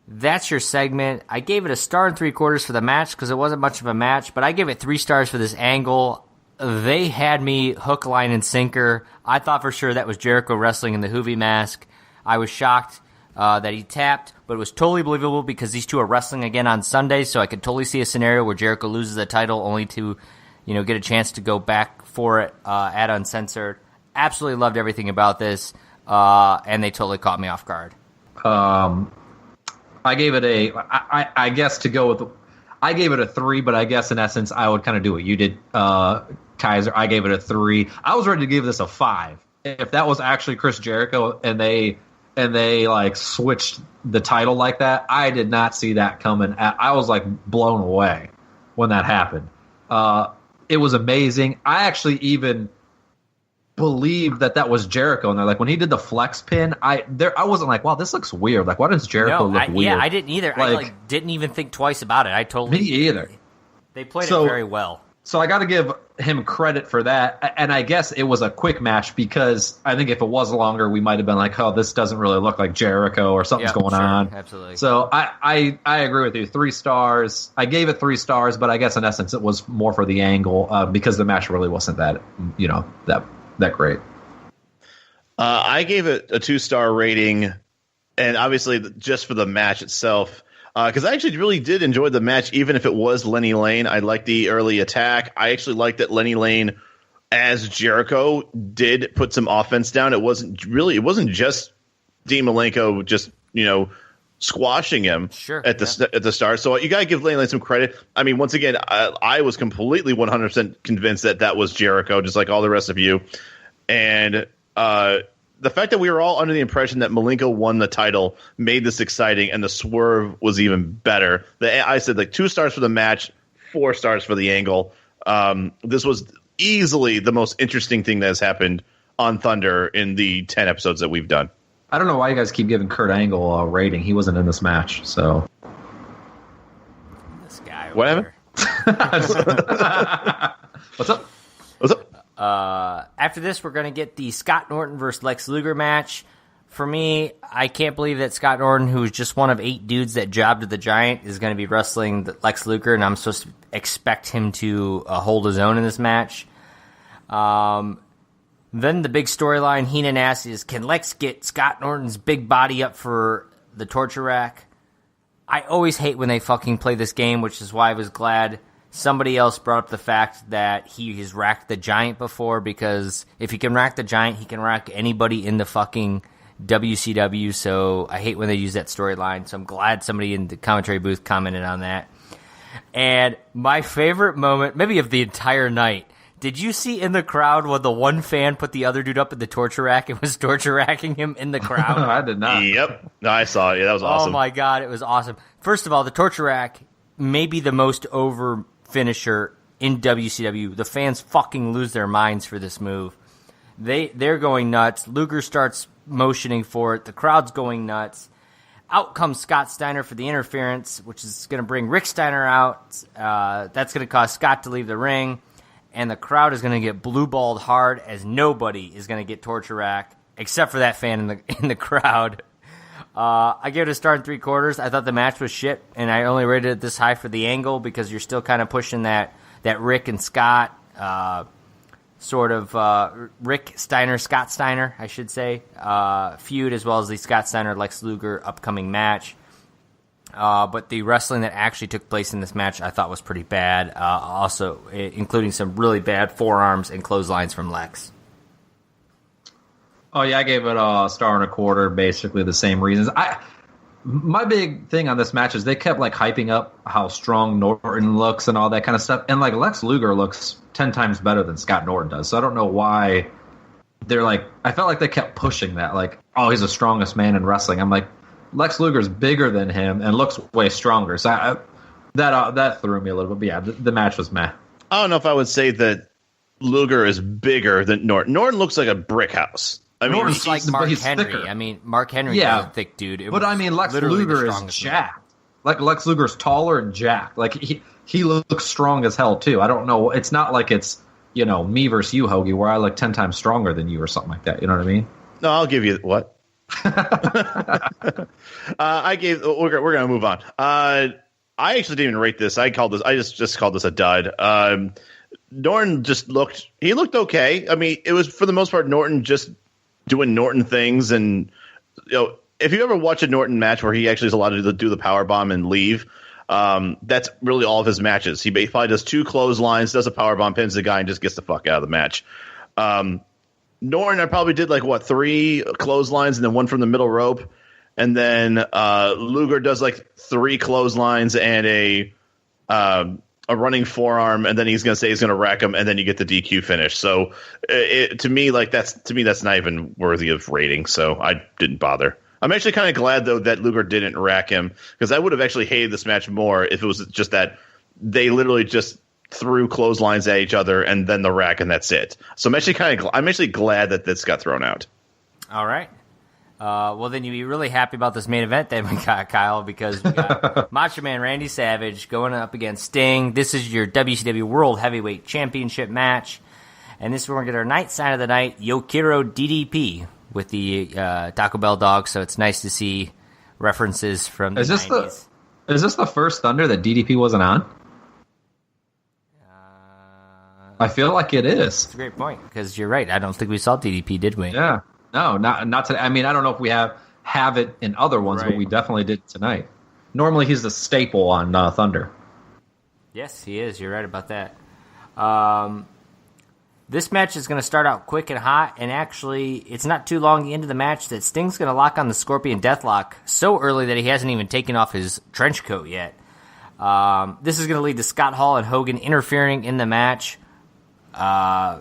That's your segment. I gave it a star and 3/4 for the match because it wasn't much of a match, but I gave it 3 stars for this angle. They had me hook, line, and sinker. I thought for sure that was Jericho wrestling in the Hoovy mask. I was shocked that he tapped, but it was totally believable because these two are wrestling again on Sunday, so I could totally see a scenario where Jericho loses the title only to, get a chance to go back for it at Uncensored. Absolutely loved everything about this, and they totally caught me off guard. I gave it I guess to go with, I gave it a 3, but I guess in essence I would kind of do what you did, Kaiser. I gave it a 3. I was ready to give this a 5. If that was actually Chris Jericho and they like switched the title like that, I did not see that coming. I was like blown away when that happened. It was amazing. I actually even believed that was Jericho, and they're like, when he did the flex pin, I wasn't like, wow, this looks weird. Like, why does Jericho look weird? Yeah, I didn't either. I didn't even think twice about it. Me either. They played it very well. So I got to give him credit for that, and I guess it was a quick match because I think if it was longer, we might have been like, oh, this doesn't really look like Jericho or something's going on. Absolutely. So I agree with you. 3 stars. I gave it 3 stars, but I guess in essence it was more for the angle because the match really wasn't that that great. I gave it a 2-star rating, and obviously just for the match itself. Because I actually really did enjoy the match, even if it was Lenny Lane. I liked the early attack. I actually liked that Lenny Lane, as Jericho, did put some offense down. It wasn't just Dean Malenko just squashing him at the start. So you gotta give Lenny Lane some credit. I mean, once again, I was completely 100% convinced that was Jericho, just like all the rest of you. And the fact that we were all under the impression that Malenko won the title made this exciting, and the swerve was even better. I said like 2 stars for the match, 4 stars for the angle. This was easily the most interesting thing that has happened on Thunder in the 10 episodes that we've done. I don't know why you guys keep giving Kurt Angle a rating. He wasn't in this match, so. This guy. Whatever. What's up? After this, we're going to get the Scott Norton versus Lex Luger match. For me, I can't believe that Scott Norton, who is just one of 8 dudes that jobbed at the Giant, is going to be wrestling Lex Luger, and I'm supposed to expect him to hold his own in this match. Then the big storyline Heenan asks is, can Lex get Scott Norton's big body up for the torture rack? I always hate when they fucking play this game, which is why I was glad Somebody else brought up the fact that he has racked the Giant before, because if he can rack the Giant, he can rack anybody in the fucking WCW. So I hate when they use that storyline. So I'm glad somebody in the commentary booth commented on that. And my favorite moment, maybe of the entire night, did you see in the crowd when the one fan put the other dude up in the torture rack and was torture racking him in the crowd? I did not. Yep. No, I saw it. Yeah, that was awesome. Oh, my God. It was awesome. First of all, the torture rack may be the most over finisher in WCW. The fans fucking lose their minds for this move. They're going nuts. Luger starts motioning for it. The crowd's going nuts. Out comes Scott Steiner for the interference, which is going to bring Rick Steiner out. That's going to cause Scott to leave the ring. And the crowd is going to get blue-balled hard, as nobody is going to get torture rack except for that fan in the crowd. I gave it a star and 3/4. I thought the match was shit, and I only rated it this high for the angle because you're still kind of pushing that Rick and Scott Rick Steiner, Scott Steiner, I should say, feud, as well as the Scott Steiner Lex Luger upcoming match. But the wrestling that actually took place in this match I thought was pretty bad, also including some really bad forearms and clotheslines from Lex. Oh, yeah, I gave it a star and 1/4, basically the same reasons. My big thing on this match is they kept like hyping up how strong Norton looks and all that kind of stuff. And like Lex Luger looks 10 times better than Scott Norton does. So I don't know why they're like, I felt like they kept pushing that, like, oh, he's the strongest man in wrestling. I'm like, Lex Luger's bigger than him and looks way stronger. So that threw me a little bit. But yeah, the match was meh. I don't know if I would say that Luger is bigger than Norton. Norton looks like a brick house. I mean, he's like Mark Henry. Thicker. I mean, Mark Henry is a thick dude. But I mean, Lex Luger is jacked. Like Lex Luger's taller and jacked. Like he looks strong as hell too. I don't know. It's not like it's, me versus you, Hoagie, where I look 10 times stronger than you or something like that. You know what I mean? No, I'll give you what. We're gonna move on. I actually didn't even rate this. I just called this a dud. Norton looked okay. I mean, it was for the most part Norton just doing Norton things, and if you ever watch a Norton match where he actually is allowed to do the power bomb and leave, that's really all of his matches. He probably does 2 clotheslines, does a power bomb, pins the guy, and just gets the fuck out of the match. Norton, I probably did 3 clotheslines and then 1 from the middle rope, and then Luger does 3 clotheslines and a running forearm, and then he's going to say he's going to rack him, and then you get the DQ finish. So to me, that's not even worthy of rating. So I didn't bother. I'm actually kind of glad though that Luger didn't rack him, because I would have actually hated this match more if it was just that they literally just threw clotheslines at each other and then the rack, and that's it. So I'm actually glad that this got thrown out. All right. Well, then you'd be really happy about this main event that we got, Kyle, because we got Macho Man Randy Savage going up against Sting. This is your WCW World Heavyweight Championship match. And this is where we're going to get our night sign of the night, Yokiro DDP, with the Taco Bell dog. So it's nice to see references from the 90s. Is this the first Thunder that DDP wasn't on? I feel like it is. That's a great point, because you're right. I don't think we saw DDP, did we? Yeah. No, not today. I mean, I don't know if we have it in other ones, right, but we definitely did tonight. Normally, he's the staple on Thunder. Yes, he is. You're right about that. This match is going to start out quick and hot, and actually, it's not too long into the match that Sting's going to lock on the Scorpion Deathlock so early that he hasn't even taken off his trench coat yet. This is going to lead to Scott Hall and Hogan interfering in the match. I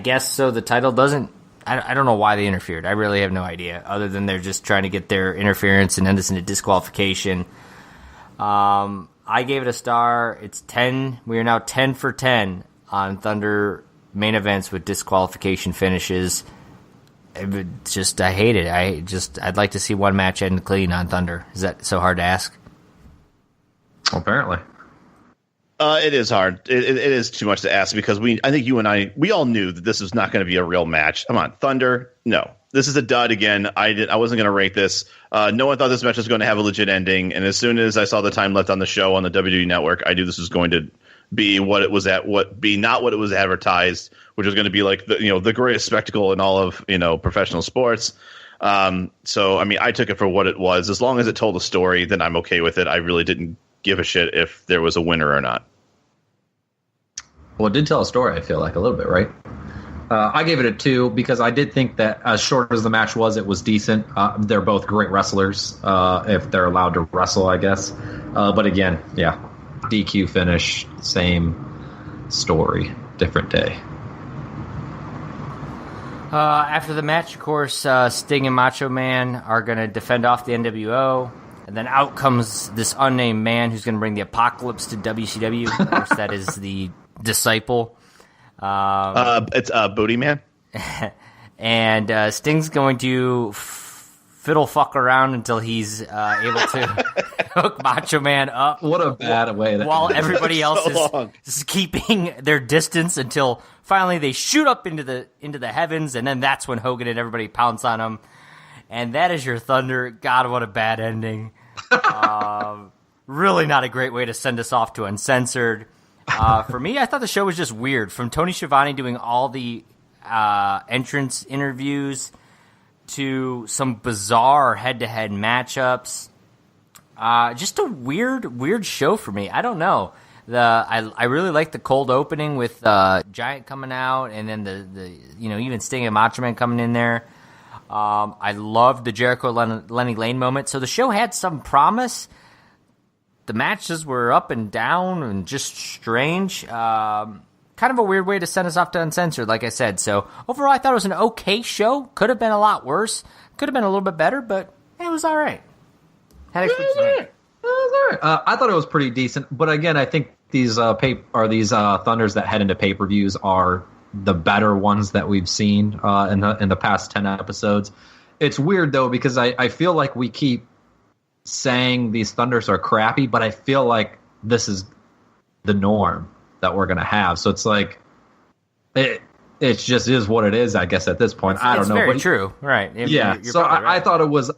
guess so the title doesn't... I don't know why they interfered. I really have no idea, other than they're just trying to get their interference and end this in a disqualification. I gave it a star. It's 10. We are now 10 for 10 on Thunder main events with disqualification finishes. I hate it. I'd like to see one match end clean on Thunder. Is that so hard to ask? Apparently. It is hard. It is too much to ask, because I think you and I all knew that this was not going to be a real match. Come on, Thunder. No, this is a dud again. I wasn't going to rate this. No one thought this match was going to have a legit ending. And as soon as I saw the time left on the show on the WWE Network, I knew this was going to be not what it was advertised, which was going to be like the greatest spectacle in all of professional sports. So I mean, I took it for what it was. As long as it told a story, then I'm okay with it. I really didn't give a shit if there was a winner or not. Well, it did tell a story, I feel like, a little bit, right? I gave it a 2 because I did think that as short as the match was, it was decent. They're both great wrestlers, if they're allowed to wrestle, I guess. But again, yeah, DQ finish, same story, different day. After the match, of course, Sting and Macho Man are going to defend off the NWO. And then out comes this unnamed man who's going to bring the apocalypse to WCW. Of course, that is the Disciple. It's Booty Man. And Sting's going to fiddle fuck around until he's able to hook Macho Man up. What a bad way. While everybody else is keeping their distance until finally they shoot up into the heavens, and then that's when Hogan and everybody pounce on him. And that is your Thunder. God, what a bad ending. Really not a great way to send us off to Uncensored. For me, I thought the show was just weird. From Tony Schiavone doing all the entrance interviews to some bizarre head-to-head matchups. Just a weird show for me. I don't know. I really like the cold opening with Giant coming out, and then the even Sting and Macho Man coming in there. I loved the Jericho Lenny Lane moment. So the show had some promise. The matches were up and down and just strange. Kind of a weird way to send us off to Uncensored, like I said. So overall, I thought it was an okay show. Could have been a lot worse. Could have been a little bit better, but it was all right. I thought it was pretty decent. But again, I think these Thunders that head into pay-per-views are the better ones that we've seen in the past 10 episodes. It's weird, though, because I feel like we keep saying these Thunders are crappy, but I feel like this is the norm that we're going to have. So it's like it just is what it is, I guess, at this point. I don't know. It's very true, right? Yeah. So I thought it was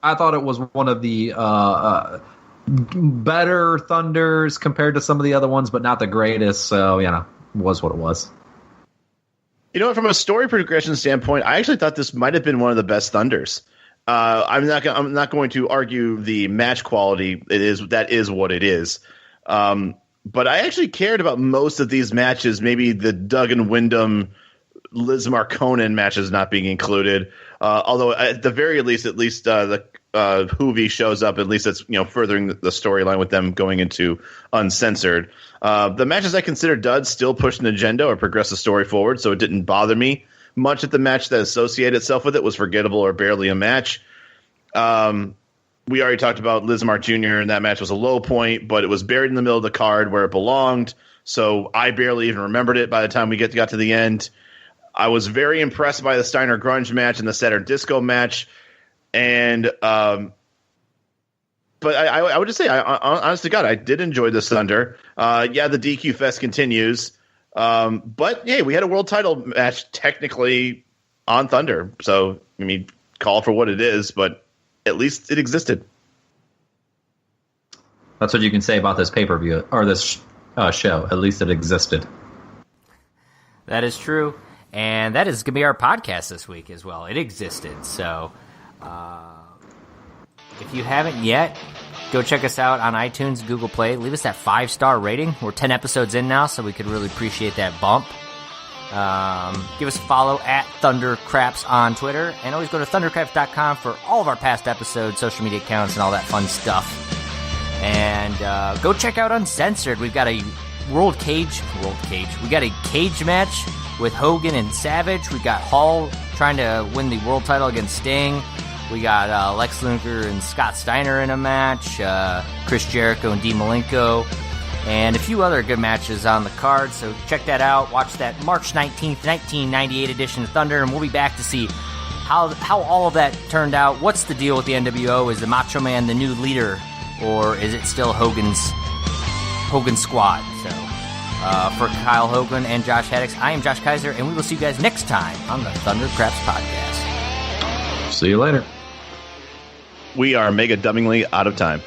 one of the better Thunders compared to some of the other ones, but not the greatest. So it was what it was. You know, from a story progression standpoint, I actually thought this might have been one of the best Thunders. I'm not going to argue the match quality. That is what it is. But I actually cared about most of these matches. Maybe the Duggan Wyndham, Liz Marconen matches not being included. Although at the very least, the Hoovy shows up. At least that's furthering the storyline with them going into Uncensored. The matches I consider duds still push an agenda or progress the story forward, so it didn't bother me much that the match that associated itself with it was forgettable or barely a match. We already talked about Liz Mark Jr., and that match was a low point, but it was buried in the middle of the card where it belonged, so I barely even remembered it by the time we got to the end. I was very impressed by the Steiner Grunge match and the Saturn Disco match, and but I would just say, honest to God, I did enjoy this Thunder. The DQ Fest continues. But, hey, we had a world title match technically on Thunder. So, I mean, call for what it is, but at least it existed. That's what you can say about this pay-per-view, or this show. At least it existed. That is true. And that is going to be our podcast this week as well. It existed. So, if you haven't yet, go check us out on iTunes, Google Play. Leave us that 5-star rating. We're 10 episodes in now, so we could really appreciate that bump. Give us a follow at Thundercraps on Twitter. And always go to thundercraps.com for all of our past episodes, social media accounts, and all that fun stuff. And go check out Uncensored. We've got a World Cage. We got a cage match with Hogan and Savage. We got Hall trying to win the world title against Sting. We got Lex Luger and Scott Steiner in a match, Chris Jericho and Dean Malenko, and a few other good matches on the card. So check that out. Watch that March 19th, 1998 edition of Thunder, and we'll be back to see how all of that turned out. What's the deal with the NWO? Is the Macho Man the new leader, or is it still Hogan's squad? So for Kyle Hogan and Josh Haddix, I am Josh Kaiser, and we will see you guys next time on the Thundercraps podcast. See you later. We are mega dumbingly out of time.